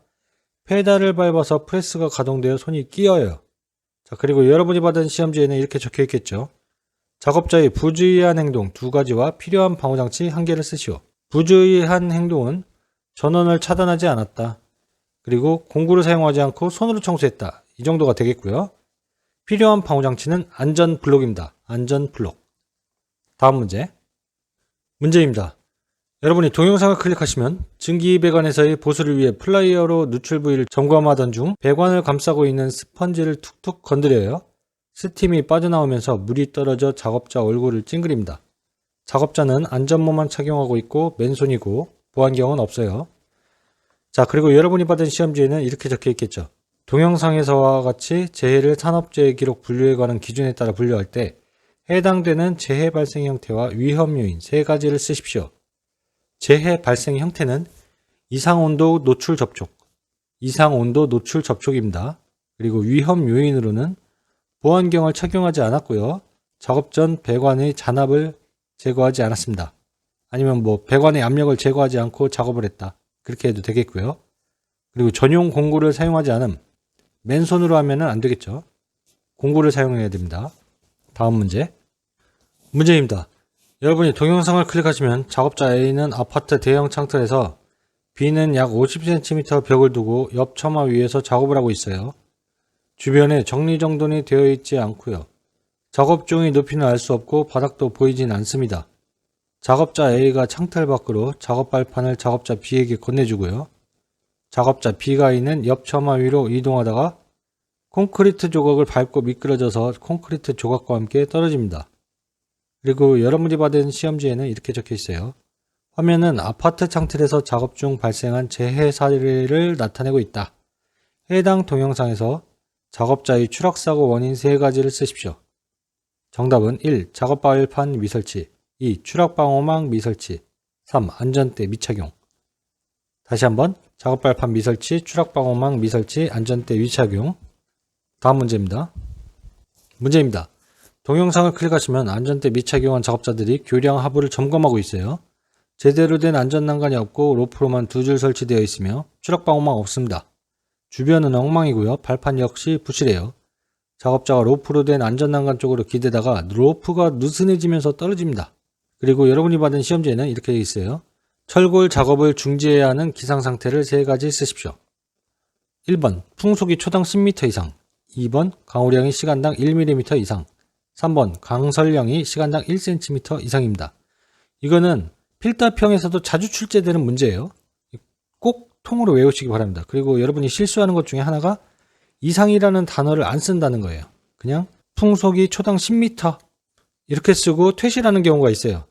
페달을 밟아서 프레스가 가동되어 손이 끼어요. 자, 그리고 여러분이 받은 시험지에는 이렇게 적혀 있겠죠. 작업자의 부주의한 행동 2가지와 필요한 방호장치 1개를 쓰시오. 부주의한 행동은 전원을 차단하지 않았다. 그리고 공구를 사용하지 않고 손으로 청소했다. 이 정도가 되겠고요. 필요한 방호장치는 안전블록입니다. 안전블록. 다음 문제. 문제입니다. 여러분이 동영상을 클릭하시면 증기 배관에서의 보수를 위해 플라이어로 누출 부위를 점검하던 중 배관을 감싸고 있는 스펀지를 툭툭 건드려요. 스팀이 빠져나오면서 물이 떨어져 작업자 얼굴을 찡그립니다. 작업자는 안전모만 착용하고 있고 맨손이고 보안경은 없어요. 자, 그리고 여러분이 받은 시험지에는 이렇게 적혀 있겠죠. 동영상에서와 같이 재해를 산업재해 기록 분류에 관한 기준에 따라 분류할 때 해당되는 재해 발생 형태와 위험 요인 3가지를 쓰십시오. 재해 발생 형태는 이상온도 노출 접촉, 이상온도 노출 접촉입니다. 그리고 위험 요인으로는 보안경을 착용하지 않았고요. 작업 전 배관의 잔압을 제거하지 않았습니다. 아니면 배관의 압력을 제거하지 않고 작업을 했다. 그렇게 해도 되겠고요. 그리고 전용 공구를 사용하지 않음. 맨손으로 하면 안 되겠죠. 공구를 사용해야 됩니다. 다음 문제. 문제입니다. 여러분이 동영상을 클릭하시면 작업자 A는 아파트 대형 창틀에서 B는 약 50cm 벽을 두고 옆 처마 위에서 작업을 하고 있어요. 주변에 정리정돈이 되어 있지 않고요. 작업 중의 높이는 알 수 없고 바닥도 보이진 않습니다. 작업자 A가 창틀 밖으로 작업 발판을 작업자 B에게 건네주고요. 작업자 B가 있는 옆 처마 위로 이동하다가 콘크리트 조각을 밟고 미끄러져서 콘크리트 조각과 함께 떨어집니다. 그리고 여러분이 받은 시험지에는 이렇게 적혀 있어요. 화면은 아파트 창틀에서 작업 중 발생한 재해 사례를 나타내고 있다. 해당 동영상에서 작업자의 추락사고 원인 3가지를 쓰십시오. 정답은 1. 작업발판 미설치, 2. 추락방호망 미설치, 3. 안전대 미착용. 다시 한번 작업발판 미설치, 추락방호망 미설치, 안전대 미착용. 다음 문제입니다. 동영상을 클릭하시면 안전대 미착용한 작업자들이 교량 하부를 점검하고 있어요. 제대로 된 안전난간이 없고 로프로만 2줄 설치되어 있으며 추락방호망 없습니다. 주변은 엉망이고요. 발판 역시 부실해요. 작업자가 로프로 된 안전난간 쪽으로 기대다가 로프가 느슨해지면서 떨어집니다. 그리고 여러분이 받은 시험지에는 이렇게 되어 있어요. 철골 작업을 중지해야 하는 기상상태를 3가지 쓰십시오. 1번 풍속이 초당 10m 이상, 2번 강우량이 시간당 1mm 이상, 3번 강설량이 시간당 1cm 이상입니다. 이거는 필답형에서도 자주 출제되는 문제예요. 꼭 통으로 외우시기 바랍니다. 그리고 여러분이 실수하는 것 중에 하나가 이상이라는 단어를 안 쓴다는 거예요. 그냥 풍속이 초당 10m 이렇게 쓰고 퇴실하는 경우가 있어요.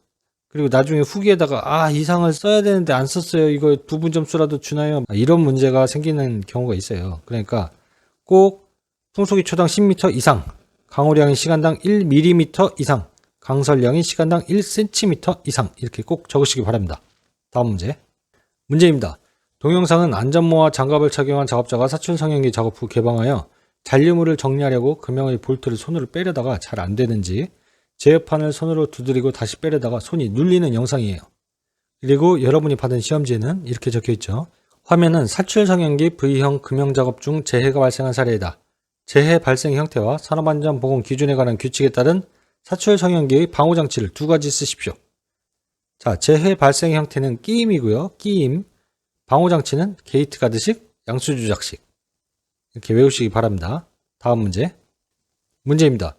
그리고 나중에 후기에다가 이상을 써야 되는데 안 썼어요. 이거 부분 점수라도 주나요? 이런 문제가 생기는 경우가 있어요. 그러니까 꼭 풍속이 초당 10m 이상, 강우량이 시간당 1mm 이상, 강설량이 시간당 1cm 이상 이렇게 꼭 적으시기 바랍니다. 다음 문제입니다. 동영상은 안전모와 장갑을 착용한 작업자가 사출성형기 작업 후 개방하여 잔류물을 정리하려고 금형의 볼트를 손으로 빼려다가 잘 안되는지 제어판을 손으로 두드리고 다시 빼려다가 손이 눌리는 영상이에요. 그리고 여러분이 받은 시험지에는 이렇게 적혀있죠. 화면은 사출성형기 V형 금형 작업 중 재해가 발생한 사례이다. 재해 발생 형태와 산업안전보건 기준에 관한 규칙에 따른 사출성형기의 방호장치를 2가지 쓰십시오. 자, 재해 발생 형태는 끼임이고요. 끼임. 방호장치는 게이트 가드식, 양수조작식. 이렇게 외우시기 바랍니다. 다음 문제입니다.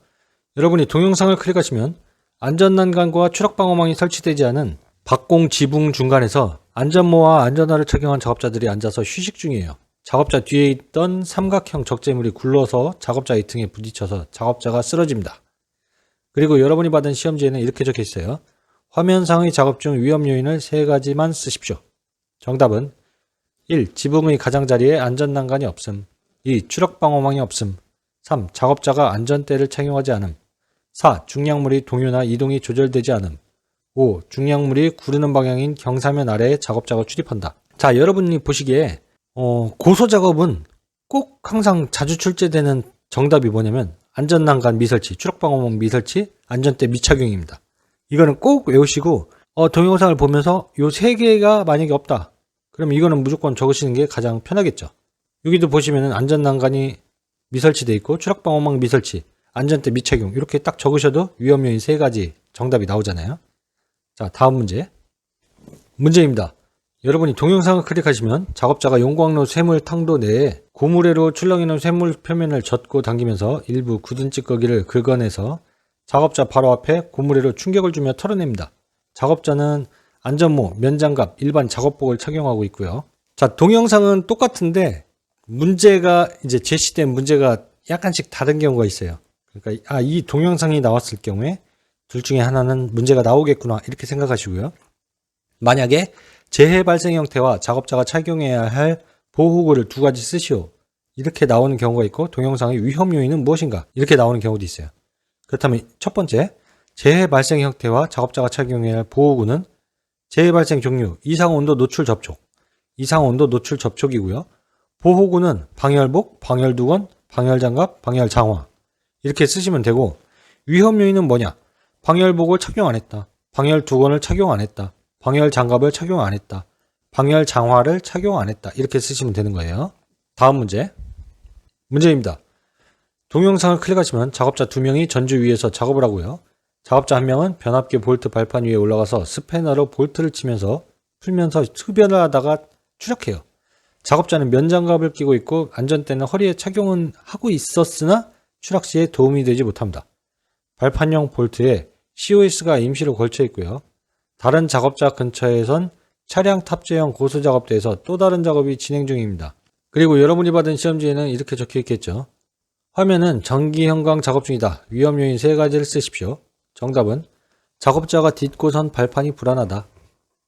여러분이 동영상을 클릭하시면 안전난간과 추락방호망이 설치되지 않은 박공 지붕 중간에서 안전모와 안전화를 착용한 작업자들이 앉아서 휴식 중이에요. 작업자 뒤에 있던 삼각형 적재물이 굴러서 작업자의 등에 부딪혀서 작업자가 쓰러집니다. 그리고 여러분이 받은 시험지에는 이렇게 적혀 있어요. 화면상의 작업 중 위험 요인을 3가지만 쓰십시오. 정답은 1. 지붕의 가장자리에 안전난간이 없음, 2. 추락방호망이 없음, 3. 작업자가 안전대를 착용하지 않음, 4. 중량물이 동요나 이동이 조절되지 않음, 5. 중량물이 구르는 방향인 경사면 아래에 작업자가 출입한다. 자, 여러분이 보시기에 고소작업은 꼭 항상 자주 출제되는 정답이 뭐냐면 안전난간 미설치, 추락방호망 미설치, 안전대 미착용입니다. 이거는 꼭 외우시고 동영상을 보면서 요 3개가 만약에 없다. 그럼 이거는 무조건 적으시는 게 가장 편하겠죠. 여기도 보시면은 안전난간이 미설치되어 있고 추락방호망 미설치, 안전대 미착용 이렇게 딱 적으셔도 위험요인 3가지 정답이 나오잖아요. 자, 다음 문제입니다. 여러분이 동영상을 클릭하시면 작업자가 용광로 쇠물 탕도 내에 고무래로 출렁이는 쇠물 표면을 젓고 당기면서 일부 굳은 찌꺼기를 긁어내서 작업자 바로 앞에 고무래로 충격을 주며 털어냅니다. 작업자는 안전모, 면장갑, 일반 작업복을 착용하고 있고요. 자, 동영상은 똑같은데 문제가 이제 제시된 문제가 약간씩 다른 경우가 있어요. 그러니까 이 동영상이 나왔을 경우에 둘 중에 하나는 문제가 나오겠구나 이렇게 생각하시고요. 만약에 재해 발생 형태와 작업자가 착용해야 할 보호구를 두 가지 쓰시오. 이렇게 나오는 경우가 있고 동영상의 위험 요인은 무엇인가? 이렇게 나오는 경우도 있어요. 그렇다면 첫 번째, 재해 발생 형태와 작업자가 착용해야 할 보호구는 재해 발생 종류, 이상 온도 노출 접촉, 이상 온도 노출 접촉이고요. 보호구는 방열복, 방열두건, 방열장갑, 방열장화 이렇게 쓰시면 되고 위험 요인은 뭐냐? 방열복을 착용 안 했다. 방열두건을 착용 안 했다. 방열 장갑을 착용 안 했다. 방열 장화를 착용 안 했다. 이렇게 쓰시면 되는 거예요. 다음 문제입니다. 동영상을 클릭하시면 작업자 2명이 전주 위에서 작업을 하고요. 작업자 1명은 변압기 볼트 발판 위에 올라가서 스패너로 볼트를 치면서 풀면서 흡연을 하다가 추락해요. 작업자는 면장갑을 끼고 있고 안전대는 허리에 착용은 하고 있었으나 추락 시에 도움이 되지 못합니다. 발판형 볼트에 COS가 임시로 걸쳐 있고요. 다른 작업자 근처에선 차량 탑재형 고수작업대에서 또 다른 작업이 진행 중입니다. 그리고 여러분이 받은 시험지에는 이렇게 적혀 있겠죠. 화면은 전기 형광 작업 중이다. 위험 요인 3가지를 쓰십시오. 정답은 작업자가 딛고선 발판이 불안하다.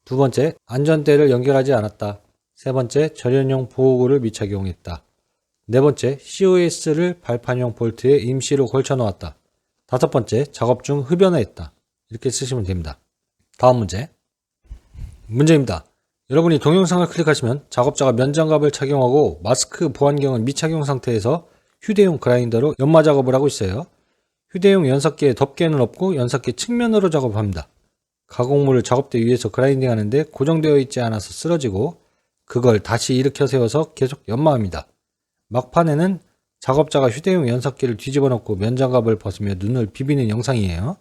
두 번째, 안전대를 연결하지 않았다. 세 번째, 절연용 보호구를 미착용했다. 네 번째, COS를 발판용 볼트에 임시로 걸쳐 놓았다. 다섯 번째, 작업 중 흡연했다. 이렇게 쓰시면 됩니다. 다음 문제입니다. 여러분이 동영상을 클릭하시면 작업자가 면장갑을 착용하고 마스크 보안경은 미착용 상태에서 휴대용 그라인더로 연마 작업을 하고 있어요. 휴대용 연석기에 덮개는 없고 연석기 측면으로 작업합니다. 가공물을 작업대 위에서 그라인딩 하는데 고정되어 있지 않아서 쓰러지고 그걸 다시 일으켜 세워서 계속 연마합니다. 막판에는 작업자가 휴대용 연석기를 뒤집어 놓고 면장갑을 벗으며 눈을 비비는 영상이에요.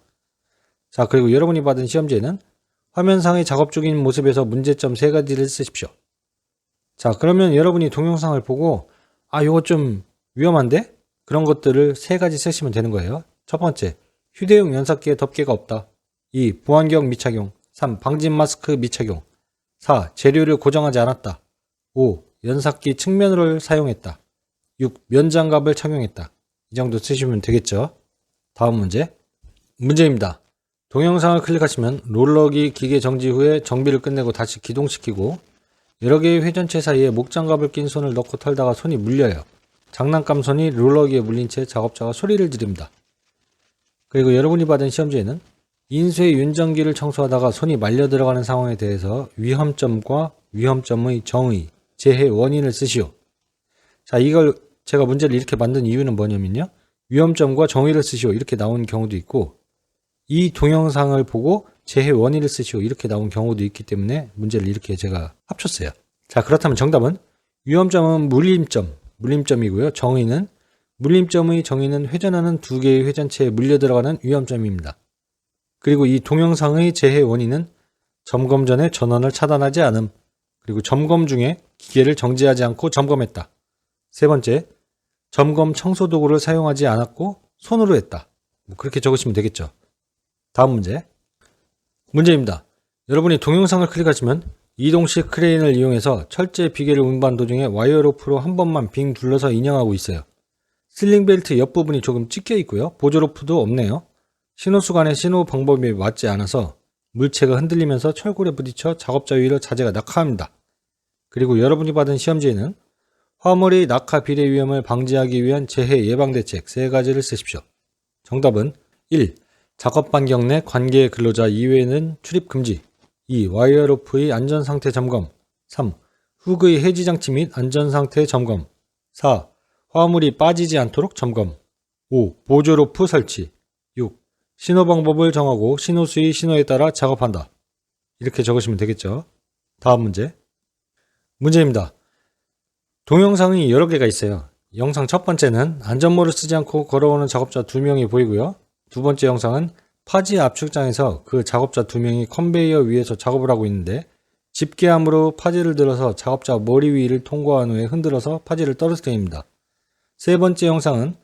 자, 그리고 여러분이 받은 시험지에는 화면상의 작업 중인 모습에서 문제점 3가지를 쓰십시오. 자, 그러면 여러분이 동영상을 보고 이거 좀 위험한데? 그런 것들을 3가지 쓰시면 되는 거예요. 첫 번째, 휴대용 연석기에 덮개가 없다. 2. 보안경 미착용. 3. 방진 마스크 미착용. 4. 재료를 고정하지 않았다. 5. 연석기 측면을 사용했다. 6. 면장갑을 착용했다. 이 정도 쓰시면 되겠죠. 다음 문제입니다. 동영상을 클릭하시면 롤러기 기계 정지 후에 정비를 끝내고 다시 기동시키고 여러 개의 회전체 사이에 목장갑을 낀 손을 넣고 털다가 손이 물려요. 장난감 손이 롤러기에 물린 채 작업자가 소리를 지릅니다. 그리고 여러분이 받은 시험지에는 인쇄 윤정기를 청소하다가 손이 말려 들어가는 상황에 대해서 위험점과 위험점의 정의, 재해 원인을 쓰시오. 자, 이걸 제가 문제를 이렇게 만든 이유는 뭐냐면요. 위험점과 정의를 쓰시오. 이렇게 나온 경우도 있고 이 동영상을 보고 재해 원인을 쓰시오. 이렇게 나온 경우도 있기 때문에 문제를 이렇게 제가 합쳤어요. 자, 그렇다면 정답은 위험점은 물림점이고요. 정의는 물림점의 정의는 회전하는 2개의 회전체에 물려 들어가는 위험점입니다. 그리고 이 동영상의 재해 원인은 점검 전에 전원을 차단하지 않음. 그리고 점검 중에 기계를 정지하지 않고 점검했다. 세 번째, 점검 청소 도구를 사용하지 않았고 손으로 했다. 그렇게 적으시면 되겠죠. 다음 문제입니다. 여러분이 동영상을 클릭하시면 이동식 크레인을 이용해서 철제 비계를 운반 도중에 와이어로프로 한 번만 빙 둘러서 인양하고 있어요. 슬링벨트 옆부분이 조금 찢겨 있고요. 보조로프도 없네요. 신호수간의 신호 방법이 맞지 않아서 물체가 흔들리면서 철골에 부딪혀 작업자 위로 자재가 낙하합니다. 그리고 여러분이 받은 시험지에는 화물의 낙하 비례 위험을 방지하기 위한 재해 예방 대책 3가지를 쓰십시오. 정답은 1. 작업 반경 내 관계 근로자 이외에는 출입 금지. 2. 와이어로프의 안전상태 점검. 3. 훅의 해지장치 및 안전상태 점검. 4. 화물이 빠지지 않도록 점검. 5. 보조로프 설치. 6. 신호 방법을 정하고 신호수의 신호에 따라 작업한다. 이렇게 적으시면 되겠죠. 다음 문제입니다. 동영상이 여러 개가 있어요. 영상 첫 번째는 안전모를 쓰지 않고 걸어오는 작업자 2명이 보이고요. 두 번째 영상은 파지 압축장에서 그 작업자 2명이 컨베이어 위에서 작업을 하고 있는데 집게함으로 파지를 들어서 작업자 머리 위를 통과한 후에 흔들어서 파지를 떨어뜨립니다. 세 번째 영상은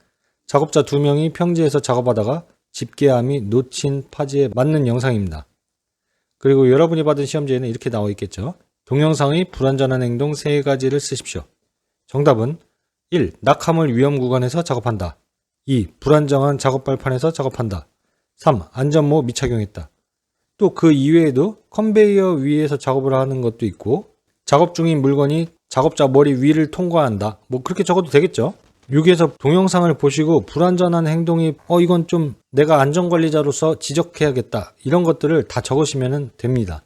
작업자 2명이 평지에서 작업하다가 집게함이 놓친 파지에 맞는 영상입니다. 그리고 여러분이 받은 시험지에는 이렇게 나와 있겠죠. 동영상의 불완전한 행동 3가지를 쓰십시오. 정답은 1. 낙하물 위험 구간에서 작업한다. 2. 불안정한 작업 발판에서 작업한다. 3. 안전모 미착용했다. 또 그 이외에도 컨베이어 위에서 작업을 하는 것도 있고 작업 중인 물건이 작업자 머리 위를 통과한다. 뭐 그렇게 적어도 되겠죠. 여기에서 동영상을 보시고 불완전한 행동이 이건 좀 내가 안전관리자로서 지적해야겠다. 이런 것들을 다 적으시면 됩니다.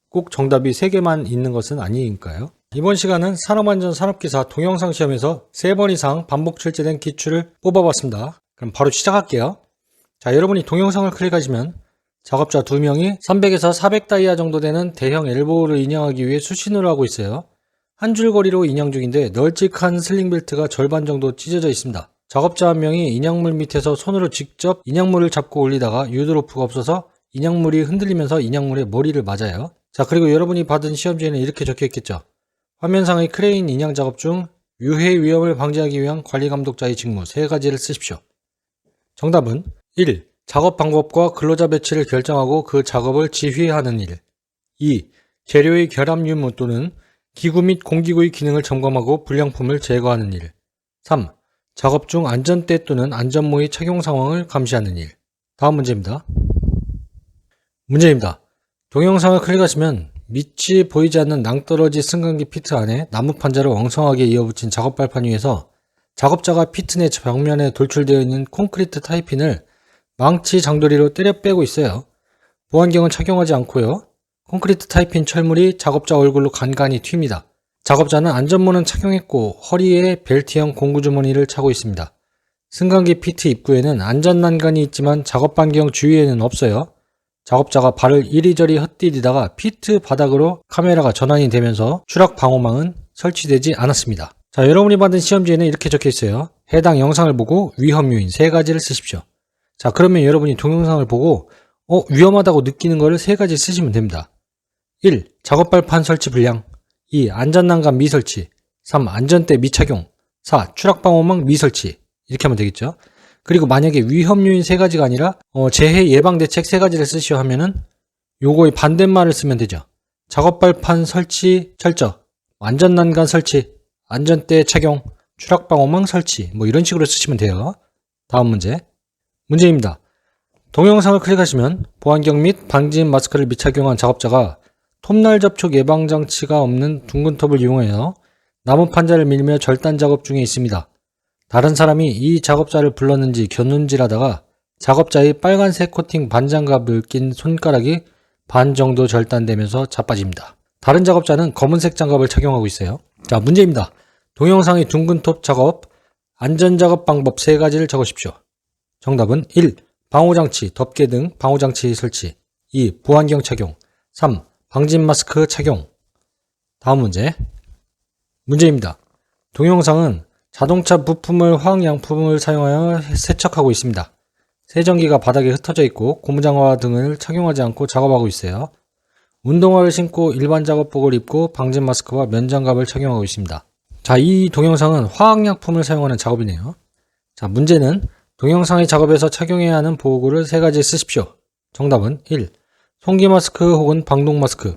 꼭 정답이 3개만 있는 것은 아니니까요. 이번 시간은 산업안전 산업기사 동영상 시험에서 3번 이상 반복 출제된 기출을 뽑아봤습니다. 그럼 바로 시작할게요. 자, 여러분이 동영상을 클릭하시면 작업자 2명이 300에서 400 다이아 정도 되는 대형 엘보우를 인양하기 위해 수신호를 하고 있어요. 한 줄 거리로 인양 중인데 널찍한 슬링벨트가 절반 정도 찢어져 있습니다. 작업자 1명이 인양물 밑에서 손으로 직접 인양물을 잡고 올리다가 유도로프가 없어서 인양물이 흔들리면서 인양물에 머리를 맞아요. 자, 그리고 여러분이 받은 시험지에는 이렇게 적혀 있겠죠. 화면상의 크레인 인양 작업 중 유해 위험을 방지하기 위한 관리 감독자의 직무 3가지를 쓰십시오. 정답은 1. 작업 방법과 근로자 배치를 결정하고 그 작업을 지휘하는 일. 2. 재료의 결합 유무 또는 기구 및 공기구의 기능을 점검하고 불량품을 제거하는 일. 3. 작업 중 안전대 또는 안전모의 착용 상황을 감시하는 일. 다음 문제입니다. 동영상을 클릭하시면 밑이 보이지 않는 낭떠러지 승강기 피트 안에 나무 판자를 엉성하게 이어붙인 작업 발판 위에서 작업자가 피트 내 벽면에 돌출되어 있는 콘크리트 타이핀을 망치 장도리로 때려 빼고 있어요. 보안경은 착용하지 않고요. 콘크리트 타이핀 철물이 작업자 얼굴로 간간히 튑니다. 작업자는 안전모는 착용했고 허리에 벨트형 공구주머니를 차고 있습니다. 승강기 피트 입구에는 안전난간이 있지만 작업 반경 주위에는 없어요. 작업자가 발을 이리저리 헛디디다가 피트 바닥으로 카메라가 전환이 되면서 추락 방호망은 설치되지 않았습니다. 자, 여러분이 받은 시험지에는 이렇게 적혀 있어요. 해당 영상을 보고 위험 요인 3가지를 쓰십시오. 자, 그러면 여러분이 동영상을 보고 위험하다고 느끼는 거를 3가지 쓰시면 됩니다. 1. 작업 발판 설치 불량. 2. 안전난간 미설치. 3. 안전대 미착용. 4. 추락 방호망 미설치. 이렇게 하면 되겠죠. 그리고 만약에 위험 요인 3가지가 아니라 재해 예방 대책 3가지를 쓰시오 하면은 요거의 반대말을 쓰면 되죠. 작업 발판 설치 철저, 안전난간 설치, 안전대 착용, 추락 방호망 설치, 뭐 이런 식으로 쓰시면 돼요. 다음 문제입니다. 동영상을 클릭하시면 보안경 및 방지인 마스크를 미착용한 작업자가 톱날 접촉 예방 장치가 없는 둥근 톱을 이용하여 나무 판자를 밀며 절단 작업 중에 있습니다. 다른 사람이 이 작업자를 불렀는지 곁눈질하다가 작업자의 빨간색 코팅 반장갑을 낀 손가락이 반 정도 절단되면서 자빠집니다. 다른 작업자는 검은색 장갑을 착용하고 있어요. 자, 문제입니다. 동영상의 둥근 톱 작업, 안전작업 방법 3가지를 적으십시오. 정답은 1. 방호장치, 덮개 등 방호장치 설치. 2. 보안경 착용. 3. 방진 마스크 착용. 다음 문제입니다. 동영상은 자동차 부품을 화학양품을 사용하여 세척하고 있습니다. 세정기가 바닥에 흩어져 있고 고무장화 등을 착용하지 않고 작업하고 있어요. 운동화를 신고 일반 작업복을 입고 방진 마스크와 면장갑을 착용하고 있습니다. 자, 이 동영상은 화학약품을 사용하는 작업이네요. 자, 문제는 동영상의 작업에서 착용해야 하는 보호구를 3가지 쓰십시오. 정답은 1. 송기 마스크 혹은 방독 마스크.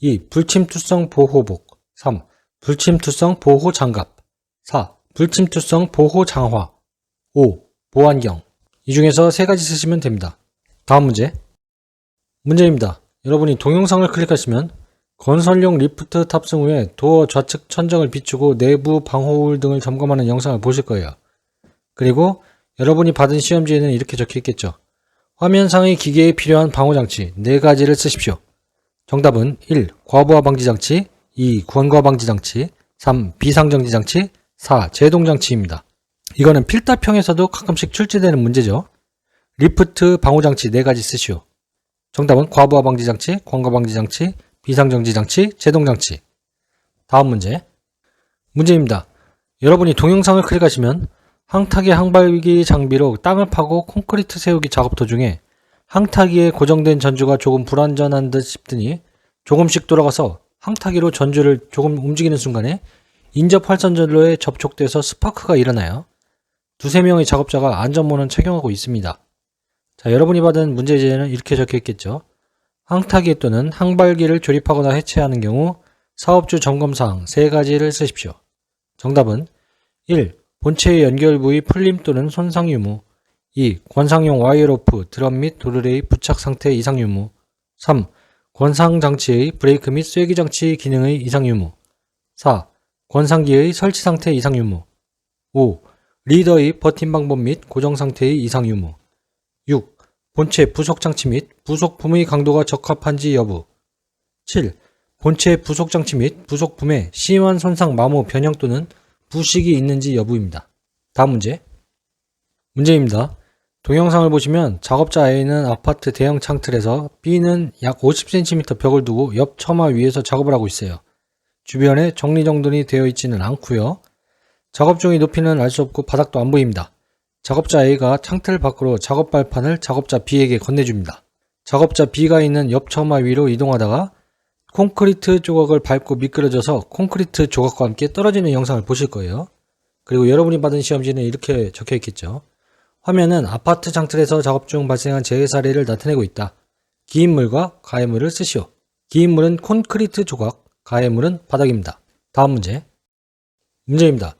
2. 불침투성 보호복. 3. 불침투성 보호 장갑. 4. 불침투성 보호 장화. 5. 보안경. 이 중에서 3가지 쓰시면 됩니다. 다음 문제입니다. 여러분이 동영상을 클릭하시면 건설용 리프트 탑승 후에 도어 좌측 천정을 비추고 내부 방호울 등을 점검하는 영상을 보실 거예요. 그리고 여러분이 받은 시험지에는 이렇게 적혀 있겠죠. 화면상의 기계에 필요한 방호장치 4가지를 쓰십시오. 정답은 1. 과부하 방지장치. 2. 권과 방지장치. 3. 비상정지장치. 4. 제동장치입니다. 이거는 필답형에서도 가끔씩 출제되는 문제죠. 리프트 방호장치 4가지 쓰시오. 정답은 과부하 방지장치, 권과 방지장치, 비상정지장치, 제동장치. 다음 문제입니다. 여러분이 동영상을 클릭하시면 항타기 항발기 장비로 땅을 파고 콘크리트 세우기 작업 도중에 항타기에 고정된 전주가 조금 불안전한 듯 싶더니 조금씩 돌아가서 항타기로 전주를 조금 움직이는 순간에 인접 활선전로에 접촉돼서 스파크가 일어나요. 두세 명의 작업자가 안전모는 착용하고 있습니다. 자, 여러분이 받은 문제지에는 이렇게 적혀 있겠죠. 항타기 또는 항발기를 조립하거나 해체하는 경우 사업주 점검사항 3가지를 쓰십시오. 정답은 1. 본체의 연결 부위 풀림 또는 손상 유무. 2. 권상용 와이어로프, 드럼 및 도르래의 부착 상태 이상 유무. 3. 권상장치의 브레이크 및 쐐기장치 기능의 이상 유무. 4. 권상기의 설치 상태 이상 유무. 5. 리더의 버팀 방법 및 고정 상태의 이상 유무. 6. 본체 부속장치 및 부속품의 강도가 적합한지 여부. 7. 본체 부속장치 및 부속품에 심한 손상 마모 변형 또는 부식이 있는지 여부입니다. 다음 문제입니다. 동영상을 보시면 작업자 A는 아파트 대형 창틀에서 B는 약 50cm 벽을 두고 옆 처마 위에서 작업을 하고 있어요. 주변에 정리정돈이 되어 있지는 않고요. 작업 중의 높이는 알 수 없고 바닥도 안 보입니다. 작업자 A가 창틀 밖으로 작업 발판을 작업자 B에게 건네줍니다. 작업자 B가 있는 옆 처마 위로 이동하다가 콘크리트 조각을 밟고 미끄러져서 콘크리트 조각과 함께 떨어지는 영상을 보실 거예요. 그리고 여러분이 받은 시험지는 이렇게 적혀 있겠죠. 화면은 아파트 창틀에서 작업 중 발생한 재해 사례를 나타내고 있다. 기인물과 가해물을 쓰시오. 기인물은 콘크리트 조각, 가해물은 바닥입니다. 다음 문제입니다.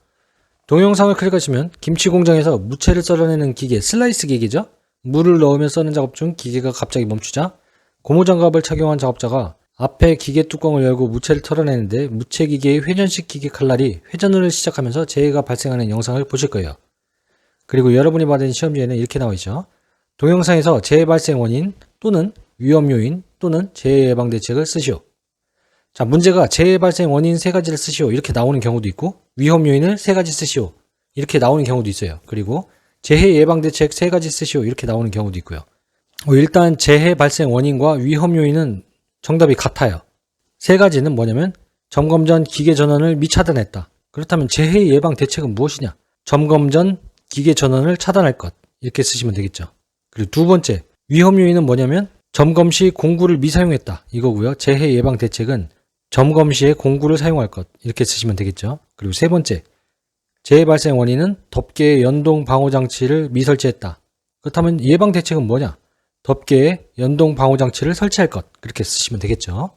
동영상을 클릭하시면 김치 공장에서 무채를 썰어내는 기계, 슬라이스 기계죠. 물을 넣으며 써는 작업 중 기계가 갑자기 멈추자 고무장갑을 착용한 작업자가 앞에 기계 뚜껑을 열고 무채를 털어내는데 무채 기계의 회전식 기계 칼날이 회전을 시작하면서 재해가 발생하는 영상을 보실 거예요. 그리고 여러분이 받은 시험지에는 이렇게 나와 있죠. 동영상에서 재해 발생 원인 또는 위험 요인 또는 재해 예방 대책을 쓰시오. 자, 문제가 재해 발생 원인 3가지를 쓰시오 이렇게 나오는 경우도 있고 위험 요인을 3가지 쓰시오 이렇게 나오는 경우도 있어요. 그리고 재해 예방 대책 3가지 쓰시오 이렇게 나오는 경우도 있고요. 일단 재해 발생 원인과 위험 요인은 정답이 같아요. 3가지는 뭐냐면 점검 전 기계 전원을 미차단했다. 그렇다면 재해 예방 대책은 무엇이냐? 점검 전 기계 전원을 차단할 것 이렇게 쓰시면 되겠죠. 그리고 두 번째 위험 요인은 뭐냐면 점검 시 공구를 미사용했다 이거고요. 재해 예방 대책은 점검 시에 공구를 사용할 것 이렇게 쓰시면 되겠죠. 그리고 세 번째 재해 발생 원인은 덮개의 연동 방호 장치를 미설치했다. 그렇다면 예방 대책은 뭐냐? 덮개에 연동 방호 장치를 설치할 것 그렇게 쓰시면 되겠죠.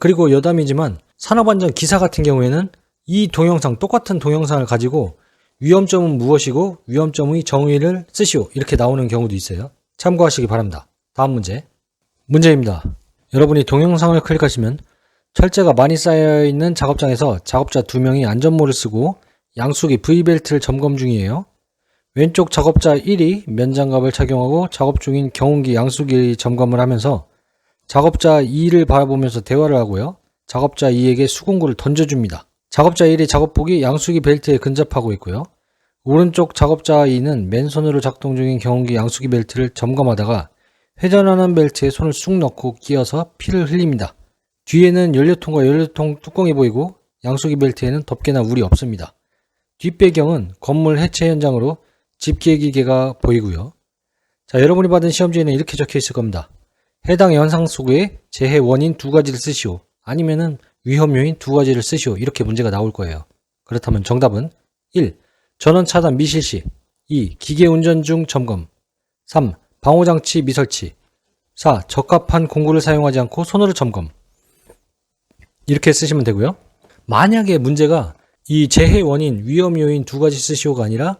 그리고 여담이지만 산업안전 기사 같은 경우에는 이 동영상 똑같은 동영상을 가지고 위험점은 무엇이고 위험점의 정의를 쓰시오 이렇게 나오는 경우도 있어요. 참고하시기 바랍니다. 다음 문제입니다. 여러분이 동영상을 클릭하시면 철재가 많이 쌓여있는 작업장에서 작업자 2명이 안전모를 쓰고 양수기 V벨트를 점검 중이에요. 왼쪽 작업자 1이 면장갑을 착용하고 작업 중인 경운기 양수기 점검을 하면서 작업자 2를 바라보면서 대화를 하고요. 작업자 2에게 수공구를 던져줍니다. 작업자 1의 작업복이 양수기 벨트에 근접하고 있고요. 오른쪽 작업자 2는 맨손으로 작동 중인 경운기 양수기 벨트를 점검하다가 회전하는 벨트에 손을 쑥 넣고 끼어서 피를 흘립니다. 뒤에는 연료통과 연료통 뚜껑이 보이고 양수기 벨트에는 덮개나 울이 없습니다. 뒷배경은 건물 해체 현장으로 집게 기계가 보이고요. 자, 여러분이 받은 시험지에는 이렇게 적혀 있을 겁니다. 해당 현상 속에 재해 원인 2가지를 쓰시오. 아니면은 위험 요인 2가지를 쓰시오. 이렇게 문제가 나올 거예요. 그렇다면 정답은 1. 전원 차단 미실시. 2. 기계 운전 중 점검. 3. 방호장치 미설치. 4. 적합한 공구를 사용하지 않고 손으로 점검. 이렇게 쓰시면 되고요. 만약에 문제가 이 재해 원인 위험 요인 2가지 쓰시오가 아니라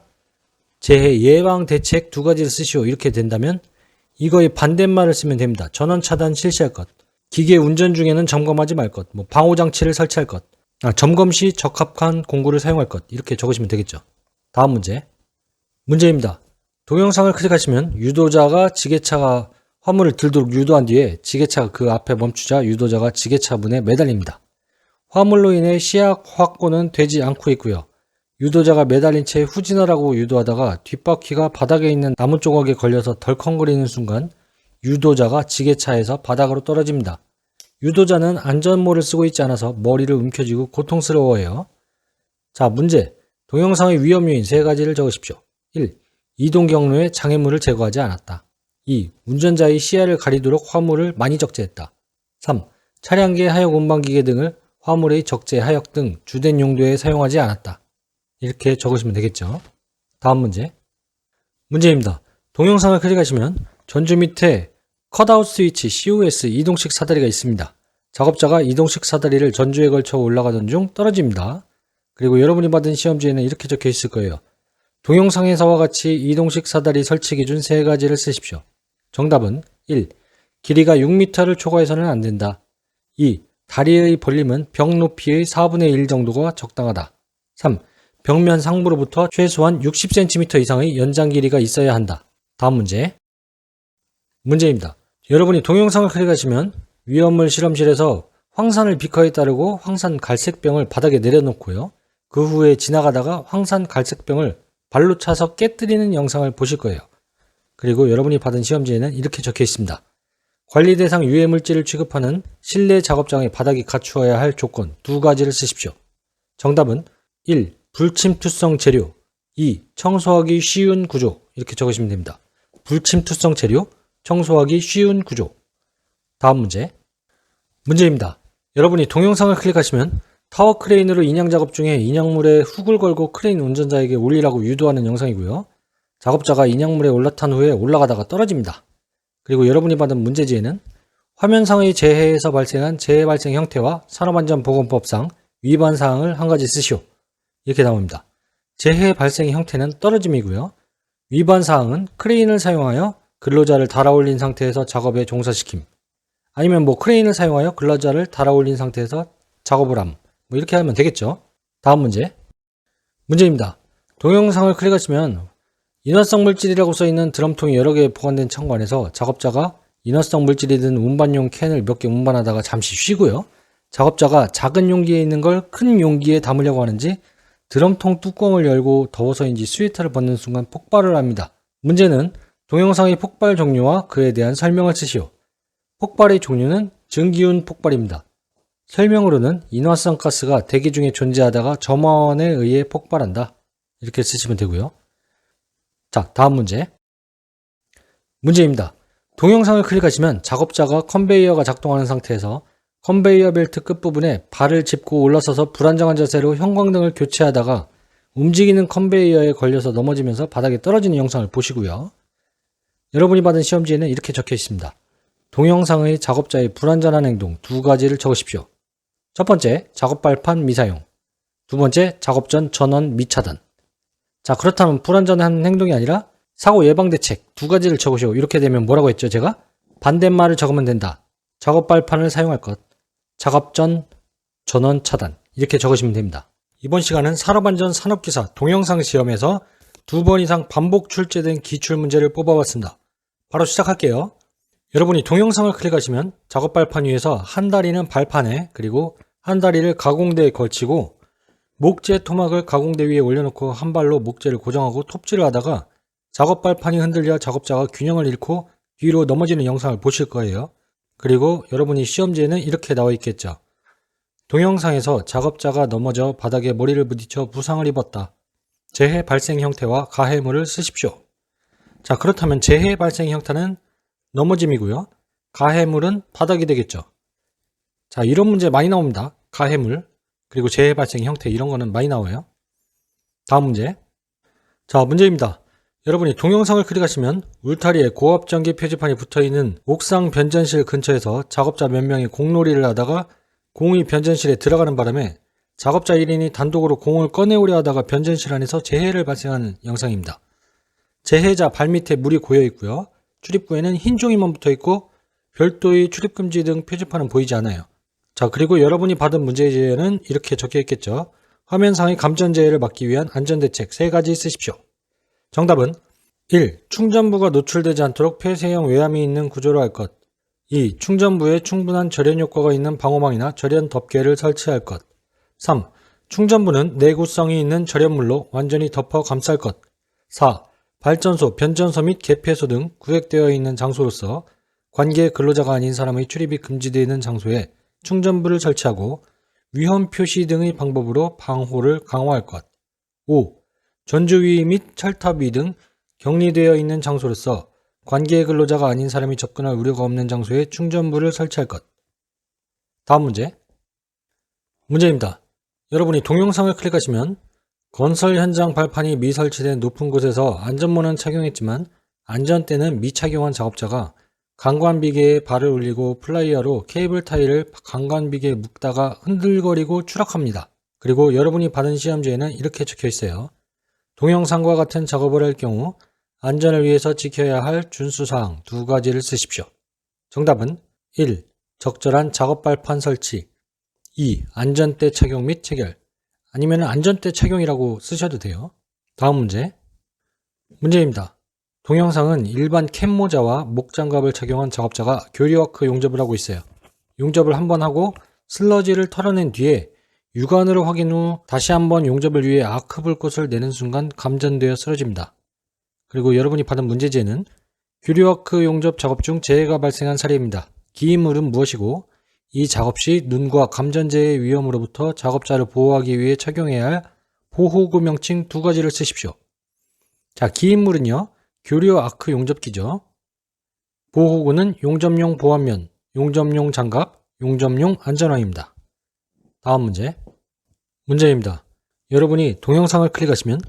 재해 예방 대책 2가지를 쓰시오 이렇게 된다면 이거의 반대말을 쓰면 됩니다. 전원 차단 실시할 것, 기계 운전 중에는 점검하지 말 것, 방호장치를 설치할 것, 점검 시 적합한 공구를 사용할 것 이렇게 적으시면 되겠죠. 다음 문제입니다. 동영상을 클릭하시면 유도자가 지게차가 화물을 들도록 유도한 뒤에 지게차가 그 앞에 멈추자 유도자가 지게차 문에 매달립니다. 화물로 인해 시야 확보는 되지 않고 있고요. 유도자가 매달린 채 후진하라고 유도하다가 뒷바퀴가 바닥에 있는 나무 조각에 걸려서 덜컹거리는 순간 유도자가 지게차에서 바닥으로 떨어집니다. 유도자는 안전모를 쓰고 있지 않아서 머리를 움켜쥐고 고통스러워해요. 자, 문제. 동영상의 위험 요인 3가지를 적으십시오. 1. 이동 경로에 장애물을 제거하지 않았다. 2. 운전자의 시야를 가리도록 화물을 많이 적재했다. 3. 차량계 하역 운반기계 등을 화물의 적재, 하역 등 주된 용도에 사용하지 않았다. 이렇게 적으시면 되겠죠. 다음 문제. 문제입니다. 동영상을 클릭하시면 전주 밑에 컷아웃 스위치 COS 이동식 사다리가 있습니다. 작업자가 이동식 사다리를 전주에 걸쳐 올라가던 중 떨어집니다. 그리고 여러분이 받은 시험지에는 이렇게 적혀 있을 거예요. 동영상에서와 같이 이동식 사다리 설치 기준 3가지를 쓰십시오. 정답은 1. 길이가 6m를 초과해서는 안 된다. 2. 다리의 벌림은 벽 높이의 4분의 1 정도가 적당하다. 3. 벽면 상부로부터 최소한 60cm 이상의 연장 길이가 있어야 한다. 다음 문제. 문제입니다. 여러분이 동영상을 클릭하시면 위험물 실험실에서 황산을 비커에 따르고 황산 갈색병을 바닥에 내려놓고요. 그 후에 지나가다가 황산 갈색병을 발로 차서 깨뜨리는 영상을 보실 거예요. 그리고 여러분이 받은 시험지에는 이렇게 적혀 있습니다. 관리 대상 유해 물질을 취급하는 실내 작업장의 바닥이 갖추어야 할 조건 2가지를 쓰십시오. 정답은 1. 불침투성 재료 2. 청소하기 쉬운 구조 이렇게 적으시면 됩니다. 불침투성 재료, 청소하기 쉬운 구조. 다음 문제. 문제입니다. 여러분이 동영상을 클릭하시면 타워 크레인으로 인양 작업 중에 인양물에 훅을 걸고 크레인 운전자에게 올리라고 유도하는 영상이고요. 작업자가 인양물에 올라탄 후에 올라가다가 떨어집니다. 그리고 여러분이 받은 문제지에는 화면상의 재해에서 발생한 재해 발생 형태와 산업안전보건법상 위반 사항을 한 가지 쓰시오. 이렇게 나옵니다. 재해 발생 형태는 떨어짐이고요. 위반 사항은 크레인을 사용하여 근로자를 달아올린 상태에서 작업에 종사시킴. 아니면 크레인을 사용하여 근로자를 달아올린 상태에서 작업을 함. 이렇게 하면 되겠죠. 다음 문제. 문제입니다. 동영상을 클릭하시면 인화성 물질이라고 써있는 드럼통이 여러 개 보관된 창고 안에서 작업자가 인화성 물질이 든 운반용 캔을 몇 개 운반하다가 잠시 쉬고요. 작업자가 작은 용기에 있는 걸 큰 용기에 담으려고 하는지 드럼통 뚜껑을 열고 더워서인지 스웨터를 벗는 순간 폭발을 합니다. 문제는 동영상의 폭발 종류와 그에 대한 설명을 쓰시오. 폭발의 종류는 증기운 폭발입니다. 설명으로는 인화성 가스가 대기 중에 존재하다가 점원에 의해 폭발한다. 이렇게 쓰시면 되고요. 자, 다음 문제. 문제입니다. 동영상을 클릭하시면 작업자가 컨베이어가 작동하는 상태에서 컨베이어 벨트 끝부분에 발을 짚고 올라서서 불안정한 자세로 형광등을 교체하다가 움직이는 컨베이어에 걸려서 넘어지면서 바닥에 떨어지는 영상을 보시고요. 여러분이 받은 시험지에는 이렇게 적혀 있습니다. 동영상의 작업자의 불안전한 행동 2가지를 적으십시오. 첫 번째, 작업 발판 미사용. 두 번째, 작업 전 전원 미차단. 자, 그렇다면 불안전한 행동이 아니라 사고 예방 대책 2가지를 적으시오. 이렇게 되면 뭐라고 했죠, 제가? 반대말을 적으면 된다. 작업 발판을 사용할 것. 작업 전 전원 차단. 이렇게 적으시면 됩니다. 이번 시간은 산업안전 산업기사 동영상 시험에서 2번 이상 반복 출제된 기출문제를 뽑아봤습니다. 바로 시작할게요. 여러분이 동영상을 클릭하시면 작업 발판 위에서 한 다리는 발판에 그리고 한 다리를 가공대에 걸치고 목재 토막을 가공대 위에 올려놓고 한 발로 목재를 고정하고 톱질을 하다가 작업 발판이 흔들려 작업자가 균형을 잃고 뒤로 넘어지는 영상을 보실 거예요. 그리고 여러분이 시험지에는 이렇게 나와 있겠죠. 동영상에서 작업자가 넘어져 바닥에 머리를 부딪혀 부상을 입었다. 재해 발생 형태와 가해물을 쓰십시오. 자, 그렇다면 재해 발생 형태는 넘어짐이고요. 가해물은 바닥이 되겠죠. 자, 이런 문제 많이 나옵니다. 가해물, 그리고 재해 발생 형태 이런 거는 많이 나와요. 다음 문제. 자, 문제입니다. 여러분이 동영상을 클릭하시면 울타리에 고압 전기 표지판이 붙어있는 옥상 변전실 근처에서 작업자 몇 명이 공놀이를 하다가 공이 변전실에 들어가는 바람에 작업자 1인이 단독으로 공을 꺼내오려 하다가 변전실 안에서 재해를 발생하는 영상입니다. 재해자 발밑에 물이 고여 있고요. 출입구에는 흰 종이만 붙어 있고 별도의 출입금지 등 표지판은 보이지 않아요. 자, 그리고 여러분이 받은 문제지에는 이렇게 적혀 있겠죠. 화면상의 감전재해를 막기 위한 안전대책 3가지 쓰십시오. 정답은 1. 충전부가 노출되지 않도록 폐쇄형 외암이 있는 구조로 할 것. 2. 충전부에 충분한 절연 효과가 있는 방호망이나 절연 덮개를 설치할 것. 3. 충전부는 내구성이 있는 절연물로 완전히 덮어 감쌀 것. 4. 발전소, 변전소 및 개폐소 등 구획되어 있는 장소로서 관계 근로자가 아닌 사람의 출입이 금지되어 있는 장소에 충전부를 설치하고 위험 표시 등의 방법으로 방호를 강화할 것. 5. 전주위 및 철탑 위 등 격리되어 있는 장소로서 관계 근로자가 아닌 사람이 접근할 우려가 없는 장소에 충전부를 설치할 것. 다음 문제입니다. 여러분이 동영상을 클릭하시면 건설 현장 발판이 미설치된 높은 곳에서 안전모는 착용했지만 안전대는 미착용한 작업자가 강관비계에 발을 올리고 플라이어로 케이블 타이를 강관비계에 묶다가 흔들거리고 추락합니다. 그리고 여러분이 받은 시험지에는 이렇게 적혀 있어요. 동영상과 같은 작업을 할 경우 안전을 위해서 지켜야 할 준수사항 2가지를 쓰십시오. 정답은 1. 적절한 작업 발판 설치 2. 안전대 착용 및 체결 아니면 안전대 착용이라고 쓰셔도 돼요. 다음 문제입니다. 동영상은 일반 캡모자와 목장갑을 착용한 작업자가 교리워크 용접을 하고 있어요. 용접을 한번 하고 슬러지를 털어낸 뒤에 육안으로 확인 후 다시 한번 용접을 위해 아크불꽃을 내는 순간 감전되어 쓰러집니다. 그리고 여러분이 받은 문제지에는 교리워크 용접 작업 중 재해가 발생한 사례입니다. 기인물은 무엇이고 이 작업 시 눈과 감전재해 위험으로부터 작업자를 보호하기 위해 착용해야 할 보호구 명칭 2가지를 쓰십시오. 자, 기인물은요. 교리와 아크 용접기죠. 보호구는 용접용 보안면, 용접용 장갑, 용접용 안전화입니다. 다음 문제입니다. 여러분이 동영상을 클릭하시면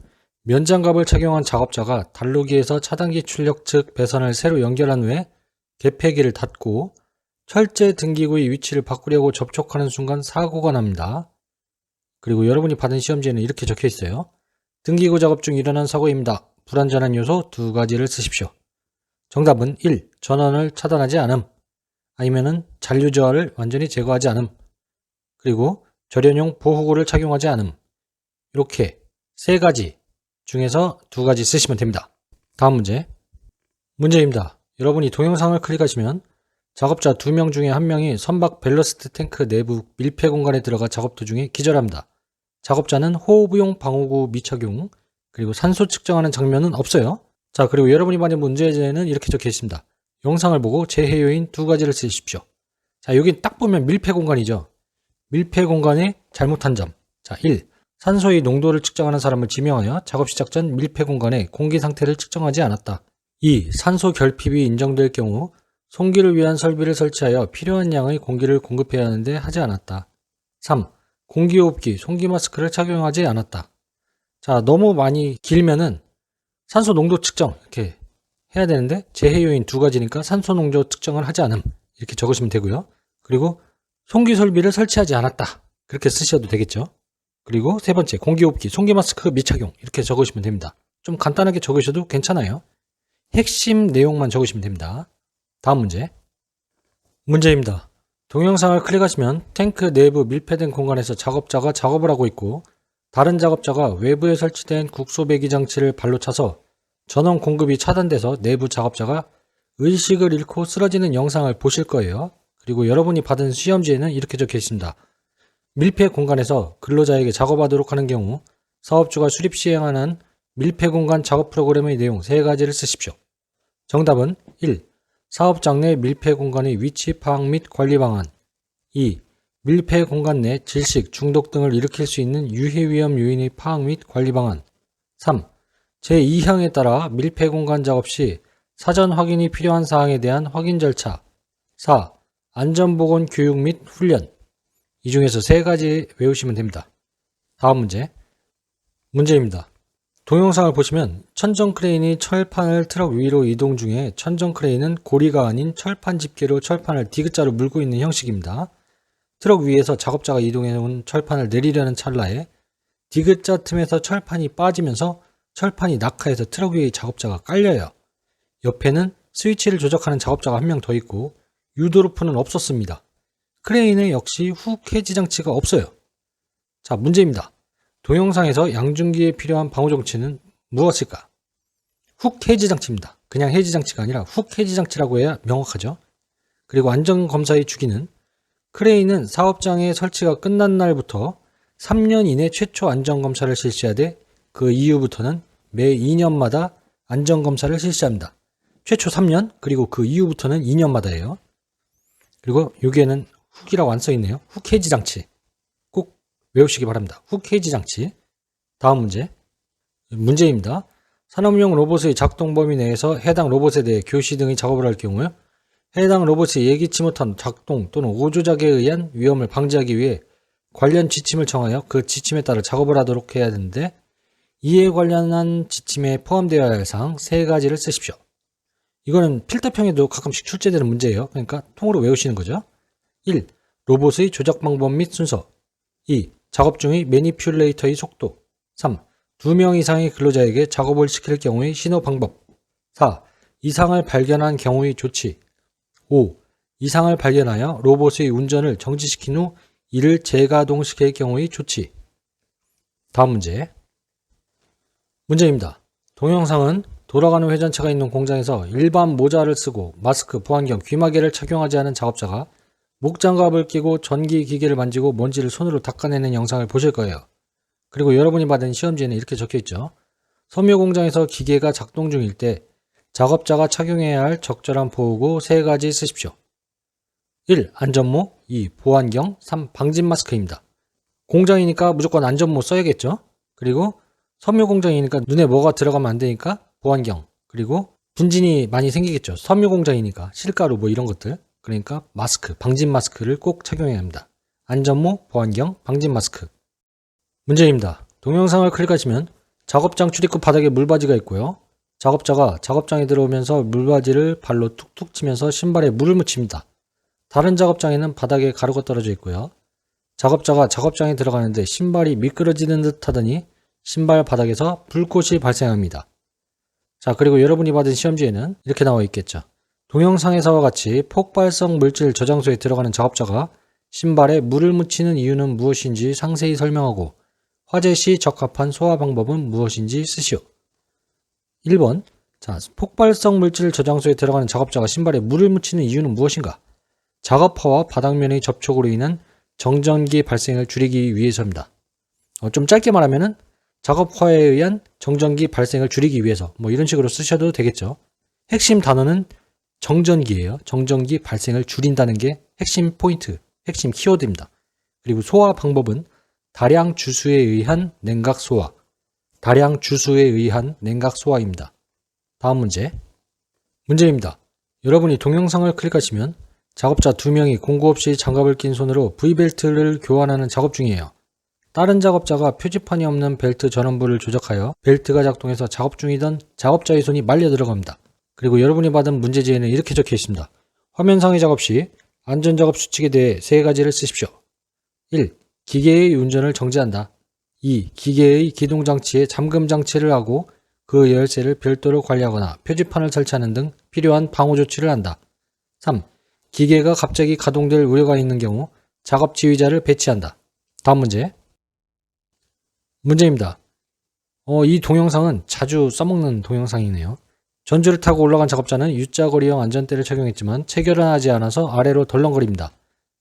면장갑을 착용한 작업자가 단로기에서 차단기 출력 측 배선을 새로 연결한 후에 개폐기를 닫고 철제 등기구의 위치를 바꾸려고 접촉하는 순간 사고가 납니다. 그리고 여러분이 받은 시험지에는 이렇게 적혀 있어요. 등기구 작업 중 일어난 사고입니다. 불안전한 요소 2가지를 쓰십시오. 정답은 1. 전원을 차단하지 않음 아니면은 잔류 저하를 완전히 제거하지 않음 그리고 절연용 보호구를 착용하지 않음 이렇게 3가지 중에서 2가지 쓰시면 됩니다. 다음 문제입니다. 여러분이 동영상을 클릭하시면 작업자 2명 중에 1명이 선박 밸러스트 탱크 내부 밀폐 공간에 들어가 작업 도중에 기절합니다. 작업자는 호흡용 방호구 미착용 그리고 산소 측정하는 장면은 없어요. 자, 그리고 여러분이 받은 문제에는 이렇게 적혀 있습니다. 영상을 보고 재해 요인 2가지를 쓰십시오. 자, 여기 딱 보면 밀폐 공간이죠. 밀폐 공간의 잘못한 점. 자, 1. 산소의 농도를 측정하는 사람을 지명하여 작업 시작 전 밀폐 공간의 공기 상태를 측정하지 않았다. 2. 산소 결핍이 인정될 경우 송기를 위한 설비를 설치하여 필요한 양의 공기를 공급해야 하는데 하지 않았다. 3. 공기호흡기, 송기 마스크를 착용하지 않았다. 자, 너무 많이 길면은 산소 농도 측정 이렇게 해야 되는데 재해 요인 2가지니까 산소 농도 측정을 하지 않음 이렇게 적으시면 되고요. 그리고 송기 설비를 설치하지 않았다 그렇게 쓰셔도 되겠죠. 그리고 3번째 공기호흡기, 송기 마스크 미착용 이렇게 적으시면 됩니다. 좀 간단하게 적으셔도 괜찮아요. 핵심 내용만 적으시면 됩니다. 다음 문제입니다. 동영상을 클릭하시면 탱크 내부 밀폐된 공간에서 작업자가 작업을 하고 있고 다른 작업자가 외부에 설치된 국소배기 장치를 발로 차서 전원 공급이 차단돼서 내부 작업자가 의식을 잃고 쓰러지는 영상을 보실 거예요. 그리고 여러분이 받은 시험지에는 이렇게 적혀 있습니다. 밀폐 공간에서 근로자에게 작업하도록 하는 경우 사업주가 수립 시행하는 밀폐 공간 작업 프로그램의 내용 3가지를 쓰십시오. 정답은 1. 사업장 내 밀폐 공간의 위치 파악 및 관리 방안 2. 밀폐 공간 내 질식, 중독 등을 일으킬 수 있는 유해 위험 요인의 파악 및 관리 방안 3. 제2항에 따라 밀폐 공간 작업 시 사전 확인이 필요한 사항에 대한 확인 절차 4. 안전보건 교육 및 훈련 이 중에서 3가지 외우시면 됩니다. 다음 문제입니다. 동영상을 보시면 천정 크레인이 철판을 트럭 위로 이동 중에 천정 크레인은 고리가 아닌 철판 집게로 철판을 디귿자로 물고 있는 형식입니다. 트럭 위에서 작업자가 이동해온 철판을 내리려는 찰나에 디귿자 틈에서 철판이 빠지면서 철판이 낙하해서 트럭 위에 작업자가 깔려요. 옆에는 스위치를 조작하는 작업자가 1명 더 있고 유도루프는 없었습니다. 크레인에 역시 훅 해지 장치가 없어요. 자, 문제입니다. 동영상에서 양중기에 필요한 방호 장치는 무엇일까? 훅 해지 장치입니다. 그냥 해지 장치가 아니라 훅 해지 장치라고 해야 명확하죠. 그리고 안전검사의 주기는 크레인은 사업장의 설치가 끝난 날부터 3년 이내 최초 안전검사를 실시하되 그 이후부터는 매 2년마다 안전검사를 실시합니다. 최초 3년 그리고 그 이후부터는 2년마다예요. 그리고 여기에는 훅이라고 안 써있네요. 훅 해지 장치 꼭 외우시기 바랍니다. 훅 해지 장치. 다음 문제입니다. 산업용 로봇의 작동 범위 내에서 해당 로봇에 대해 교시 등의 작업을 할 경우에 해당 로봇이 예기치 못한 작동 또는 오조작에 의한 위험을 방지하기 위해 관련 지침을 정하여 그 지침에 따라 작업을 하도록 해야 되는데, 이에 관련한 지침에 포함되어야 할 사항 3가지를 쓰십시오. 이거는 필답형에도 가끔씩 출제되는 문제예요. 그러니까 통으로 외우시는 거죠. 1. 로봇의 조작 방법 및 순서. 2. 작업 중의 매니퓰레이터의 속도. 3. 2명 이상의 근로자에게 작업을 시킬 경우의 신호 방법. 4. 이상을 발견한 경우의 조치. 5. 이상을 발견하여 로봇의 운전을 정지시킨 후 이를 재가동시킬 경우의 조치. 다음 문제. 문제입니다. 동영상은 돌아가는 회전차가 있는 공장에서 일반 모자를 쓰고 마스크, 보안경, 귀마개를 착용하지 않은 작업자가 목장갑을 끼고 전기 기계를 만지고 먼지를 손으로 닦아내는 영상을 보실 거예요. 그리고 여러분이 받은 시험지에는 이렇게 적혀있죠. 섬유 공장에서 기계가 작동 중일 때 작업자가 착용해야 할 적절한 보호구 3가지 쓰십시오. 1. 안전모. 2. 보안경. 3. 방진 마스크입니다. 공장이니까 무조건 안전모 써야겠죠. 그리고 섬유 공장이니까 눈에 뭐가 들어가면 안 되니까 보안경. 그리고 분진이 많이 생기겠죠. 섬유 공장이니까 실가루 뭐 이런 것들. 그러니까 마스크, 방진 마스크를 꼭 착용해야 합니다. 안전모, 보안경, 방진 마스크. 문제입니다. 동영상을 클릭하시면 작업장 출입구 바닥에 물바지가 있고요. 작업자가 작업장에 들어오면서 물바지를 발로 툭툭 치면서 신발에 물을 묻힙니다. 다른 작업장에는 바닥에 가루가 떨어져 있고요. 작업자가 작업장에 들어가는데 신발이 미끄러지는 듯 하더니 신발 바닥에서 불꽃이 발생합니다. 자, 그리고 여러분이 받은 시험지에는 이렇게 나와 있겠죠. 동영상에서와 같이 폭발성 물질 저장소에 들어가는 작업자가 신발에 물을 묻히는 이유는 무엇인지 상세히 설명하고 화재 시 적합한 소화 방법은 무엇인지 쓰시오. 1번. 자, 폭발성 물질 저장소에 들어가는 작업자가 신발에 물을 묻히는 이유는 무엇인가? 작업화와 바닥면의 접촉으로 인한 정전기 발생을 줄이기 위해서입니다. 좀 짧게 말하면은 작업화에 의한 정전기 발생을 줄이기 위해서 뭐 이런 식으로 쓰셔도 되겠죠. 핵심 단어는 정전기예요. 정전기 발생을 줄인다는 게 핵심 포인트, 핵심 키워드입니다. 그리고 소화 방법은 다량 주수에 의한 냉각 소화. 다량 주수에 의한 냉각 소화입니다. 다음 문제. 문제입니다. 여러분이 동영상을 클릭하시면 작업자 2명이 공구 없이 장갑을 낀 손으로 V벨트를 교환하는 작업 중이에요. 다른 작업자가 표지판이 없는 벨트 전원부를 조작하여 벨트가 작동해서 작업 중이던 작업자의 손이 말려 들어갑니다. 그리고 여러분이 받은 문제지에는 이렇게 적혀 있습니다. 화면상의 작업 시 안전작업 수칙에 대해 3가지를 쓰십시오. 1. 기계의 운전을 정지한다. 2. 기계의 기동장치에 잠금장치를 하고 그 열쇠를 별도로 관리하거나 표지판을 설치하는 등 필요한 방호조치를 한다. 3. 기계가 갑자기 가동될 우려가 있는 경우 작업 지휘자를 배치한다. 다음 문제. 문제입니다. 이 동영상은 자주 써먹는 동영상이네요. 전주를 타고 올라간 작업자는 U자거리형 안전대를 착용했지만 체결은 하지 않아서 아래로 덜렁거립니다.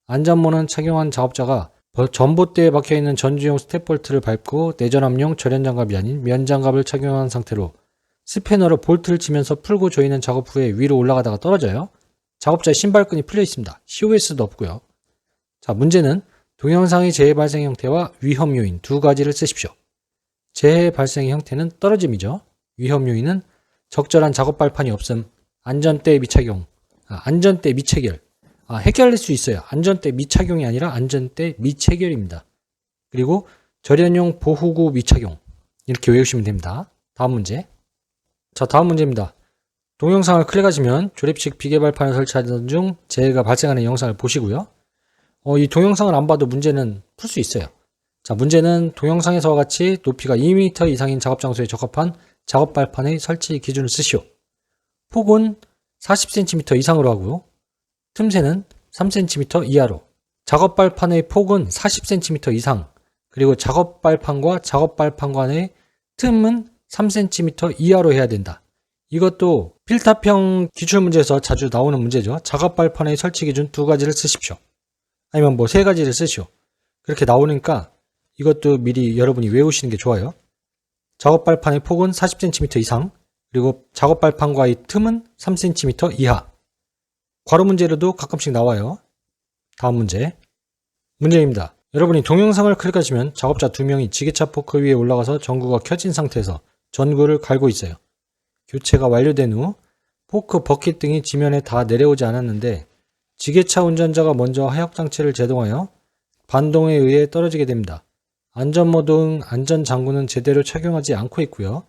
안전모는 착용한 작업자가 전봇대에 박혀있는 전주용 스텝볼트를 밟고 내전압용 절연장갑이 아닌 면장갑을 착용한 상태로 스패너로 볼트를 치면서 풀고 조이는 작업 후에 위로 올라가다가 떨어져요. 작업자의 신발끈이 풀려 있습니다. COS도 없고요. 자, 문제는 동영상의 재해 발생 형태와 위험 요인 2가지를 쓰십시오. 재해 발생 형태는 떨어짐이죠. 위험 요인은 적절한 작업 발판이 없음, 안전대 미착용, 안전대 미체결. 헷갈릴 수 있어요. 안전대 미착용이 아니라 안전대 미체결입니다. 그리고 절연용 보호구 미착용. 이렇게 외우시면 됩니다. 다음 문제. 자, 다음 문제입니다. 동영상을 클릭하시면 조립식 비계 발판을 설치하던 중 재해가 발생하는 영상을 보시고요. 이 동영상을 안 봐도 문제는 풀 수 있어요. 자, 문제는 동영상에서와 같이 높이가 2m 이상인 작업 장소에 적합한 작업 발판의 설치 기준을 쓰시오. 폭은 40cm 이상으로 하고요. 틈새는 3cm 이하로. 작업 발판의 폭은 40cm 이상, 그리고 작업 발판과 작업 발판 간의 틈은 3cm 이하로 해야 된다. 이것도 필탑형 기출문제에서 자주 나오는 문제죠. 작업 발판의 설치 기준 2가지를 쓰십시오. 아니면 뭐 3가지를 쓰시오. 그렇게 나오니까 이것도 미리 여러분이 외우시는 게 좋아요. 작업 발판의 폭은 40cm 이상, 그리고 작업 발판과의 틈은 3cm 이하. 괄호 문제로도 가끔씩 나와요. 다음 문제. 문제입니다. 여러분이 동영상을 클릭하시면 작업자 2명이 지게차 포크 위에 올라가서 전구가 켜진 상태에서 전구를 갈고 있어요. 교체가 완료된 후 포크, 버킷 등이 지면에 다 내려오지 않았는데 지게차 운전자가 먼저 하역장치를 제동하여 반동에 의해 떨어지게 됩니다. 안전모드 등 안전장구는 제대로 착용하지 않고 있고요.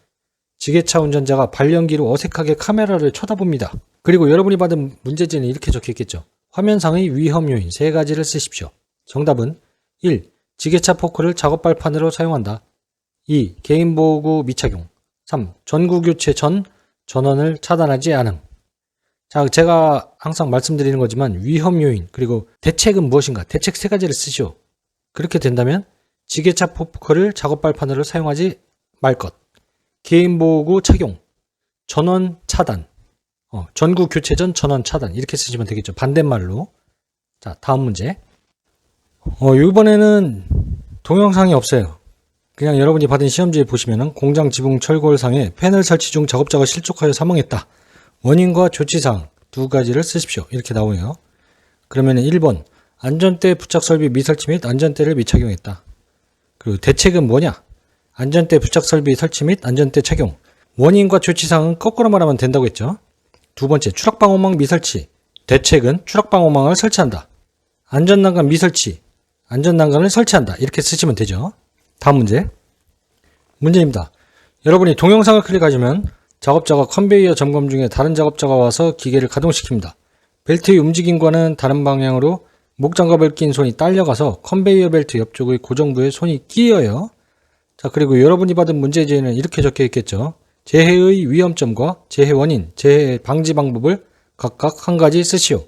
지게차 운전자가 발연기로 어색하게 카메라를 쳐다봅니다. 그리고 여러분이 받은 문제지는 이렇게 적혀있겠죠. 화면상의 위험 요인 3가지를 쓰십시오. 정답은 1. 지게차 포크를 작업 발판으로 사용한다. 2. 개인보호구 미착용. 3. 전구 교체 전 전원을 차단하지 않음. 자, 제가 항상 말씀드리는 거지만 위험 요인 그리고 대책은 무엇인가? 대책 3가지를 쓰시오. 그렇게 된다면 지게차 포크를 작업 발판으로 사용하지 말 것. 개인보호구 착용. 전원 차단. 전구 교체 전 전원 차단. 이렇게 쓰시면 되겠죠. 반대말로. 자, 다음 문제. 이번에는 동영상이 없어요. 그냥 여러분이 받은 시험지에 보시면은 공장 지붕 철골상에 패널 설치 중 작업자가 실족하여 사망했다. 원인과 조치사항 2가지를 쓰십시오. 이렇게 나오네요. 그러면 1번 안전대 부착 설비 미설치 및 안전대를 미착용했다. 그리고 대책은 뭐냐? 안전대 부착 설비 설치 및 안전대 착용. 원인과 조치사항은 거꾸로 말하면 된다고 했죠. 2번째 추락방호망 미설치. 대책은 추락방호망을 설치한다. 안전난간 미설치. 안전난간을 설치한다. 이렇게 쓰시면 되죠. 다음 문제입니다. 여러분이 동영상을 클릭하시면 작업자가 컨베이어 점검 중에 다른 작업자가 와서 기계를 가동시킵니다. 벨트의 움직임과는 다른 방향으로 목장갑을 낀 손이 딸려가서 컨베이어 벨트 옆쪽의 고정부에 손이 끼어요. 자, 그리고 여러분이 받은 문제지에는 이렇게 적혀 있겠죠. 재해의 위험점과 재해 원인, 재해 방지 방법을 각각 한 가지 쓰시오.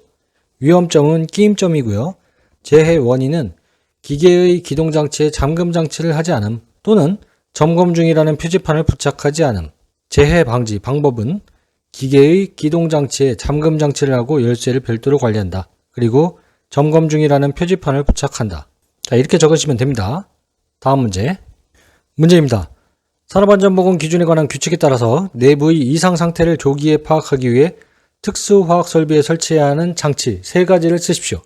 위험점은 끼임점이고요. 재해 원인은 기계의 기동장치에 잠금장치를 하지 않음 또는 점검 중이라는 표지판을 부착하지 않음. 재해 방지 방법은 기계의 기동장치에 잠금장치를 하고 열쇠를 별도로 관리한다. 그리고 점검 중이라는 표지판을 부착한다. 자, 이렇게 적으시면 됩니다. 다음 문제입니다. 산업안전보건 기준에 관한 규칙에 따라서 내부의 이상 상태를 조기에 파악하기 위해 특수화학설비에 설치해야 하는 장치 3가지를 쓰십시오.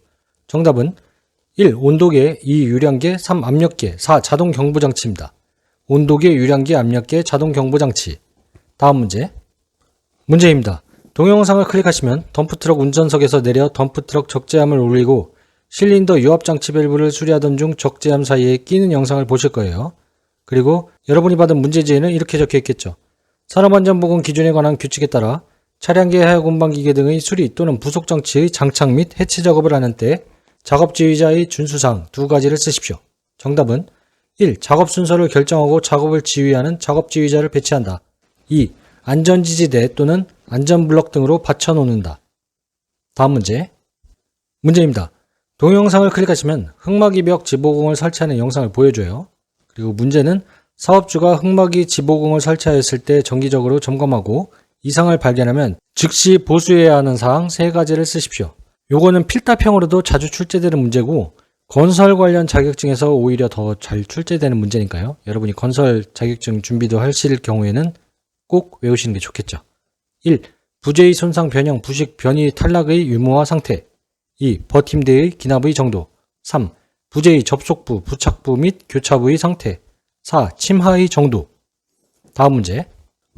정답은 1. 온도계, 2. 유량계, 3. 압력계, 4. 자동 경보장치입니다. 온도계, 유량계, 압력계, 자동 경보장치. 다음 문제입니다. 동영상을 클릭하시면 덤프트럭 운전석에서 내려 덤프트럭 적재함을 올리고 실린더 유압장치 밸브를 수리하던 중 적재함 사이에 끼는 영상을 보실 거예요. 그리고 여러분이 받은 문제지에는 이렇게 적혀 있겠죠. 산업안전보건 기준에 관한 규칙에 따라 차량계 하역 운반기계 등의 수리 또는 부속장치의 장착 및 해체 작업을 하는 때 작업지휘자의 준수사항 2가지를 쓰십시오. 정답은 1. 작업 순서를 결정하고 작업을 지휘하는 작업지휘자를 배치한다. 2. 안전지지대 또는 안전블럭 등으로 받쳐놓는다. 다음 문제입니다. 동영상을 클릭하시면 흙막이 벽 지보공을 설치하는 영상을 보여줘요. 그리고 문제는 사업주가 흙막이 지보공을 설치하였을 때 정기적으로 점검하고 이상을 발견하면 즉시 보수해야 하는 사항 3가지를 쓰십시오. 요거는 필답형으로도 자주 출제되는 문제고 건설 관련 자격증에서 오히려 더 잘 출제되는 문제니까요. 여러분이 건설 자격증 준비도 하실 경우에는 꼭 외우시는 게 좋겠죠. 1. 부재의 손상 변형, 부식, 변이, 탈락의 유무와 상태. 2. 버팀대의 기납의 정도. 3. 부재의 접속부, 부착부 및 교차부의 상태. 4. 침하의 정도. 다음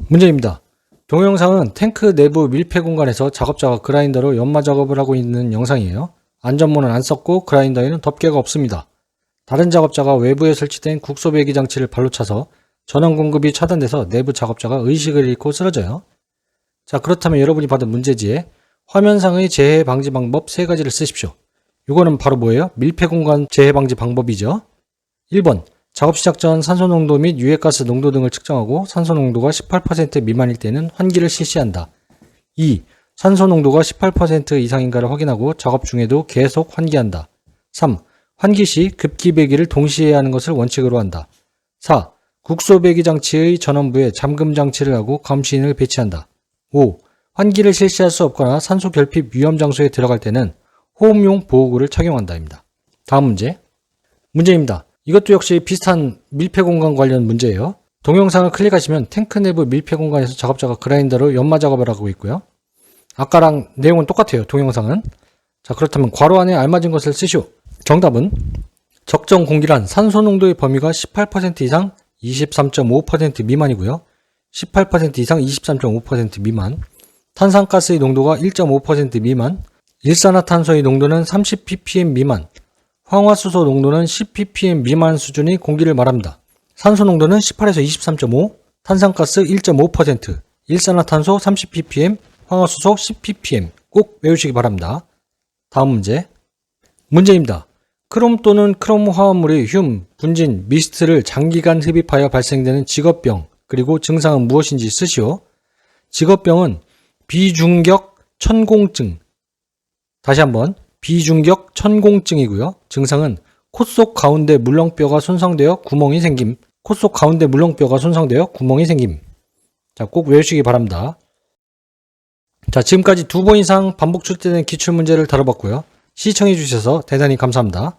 문제입니다. 동영상은 탱크 내부 밀폐 공간에서 작업자가 그라인더로 연마 작업을 하고 있는 영상이에요. 안전모는 안 썼고 그라인더에는 덮개가 없습니다. 다른 작업자가 외부에 설치된 국소 배기 장치를 발로 차서 전원 공급이 차단돼서 내부 작업자가 의식을 잃고 쓰러져요. 자, 그렇다면 여러분이 받은 문제지에 화면상의 재해 방지 방법 3가지를 쓰십시오. 이거는 바로 뭐예요? 밀폐 공간 재해 방지 방법이죠. 1번 작업 시작 전 산소 농도 및 유해가스 농도 등을 측정하고 산소 농도가 18% 미만일 때는 환기를 실시한다. 2. 산소 농도가 18% 이상인가를 확인하고 작업 중에도 계속 환기한다. 3. 환기 시 급기 배기를 동시에 하는 것을 원칙으로 한다. 4. 국소 배기 장치의 전원부에 잠금 장치를 하고 감시인을 배치한다. 5. 환기를 실시할 수 없거나 산소 결핍 위험 장소에 들어갈 때는 호흡용 보호구를 착용한다입니다. 다음 문제입니다. 이것도 역시 비슷한 밀폐 공간 관련 문제예요. 동영상을 클릭하시면 탱크 내부 밀폐 공간에서 작업자가 그라인더로 연마 작업을 하고 있고요. 아까랑 내용은 똑같아요. 동영상은. 자, 그렇다면 괄호 안에 알맞은 것을 쓰시오. 정답은 적정 공기란 산소 농도의 범위가 18% 이상 23.5% 미만이고요. 18% 이상 23.5% 미만. 탄산가스의 농도가 1.5% 미만, 일산화탄소의 농도는 30ppm 미만, 황화수소 농도는 10ppm 미만 수준의 공기를 말합니다. 산소 농도는 18에서 23.5, 탄산가스 1.5%, 일산화탄소 30ppm, 황화수소 10ppm 꼭 외우시기 바랍니다. 다음 문제입니다. 크롬 또는 크롬 화합물의 흉, 분진, 미스트를 장기간 흡입하여 발생되는 직업병, 그리고 증상은 무엇인지 쓰시오. 직업병은 비중격 천공증, 다시 한번 비중격 천공증이고요. 증상은 콧속 가운데 물렁뼈가 손상되어 구멍이 생김. 콧속 가운데 물렁뼈가 손상되어 구멍이 생김. 자, 꼭 외우시기 바랍니다. 자, 지금까지 2번 이상 반복 출제된 기출문제를 다뤄봤고요. 시청해주셔서 대단히 감사합니다.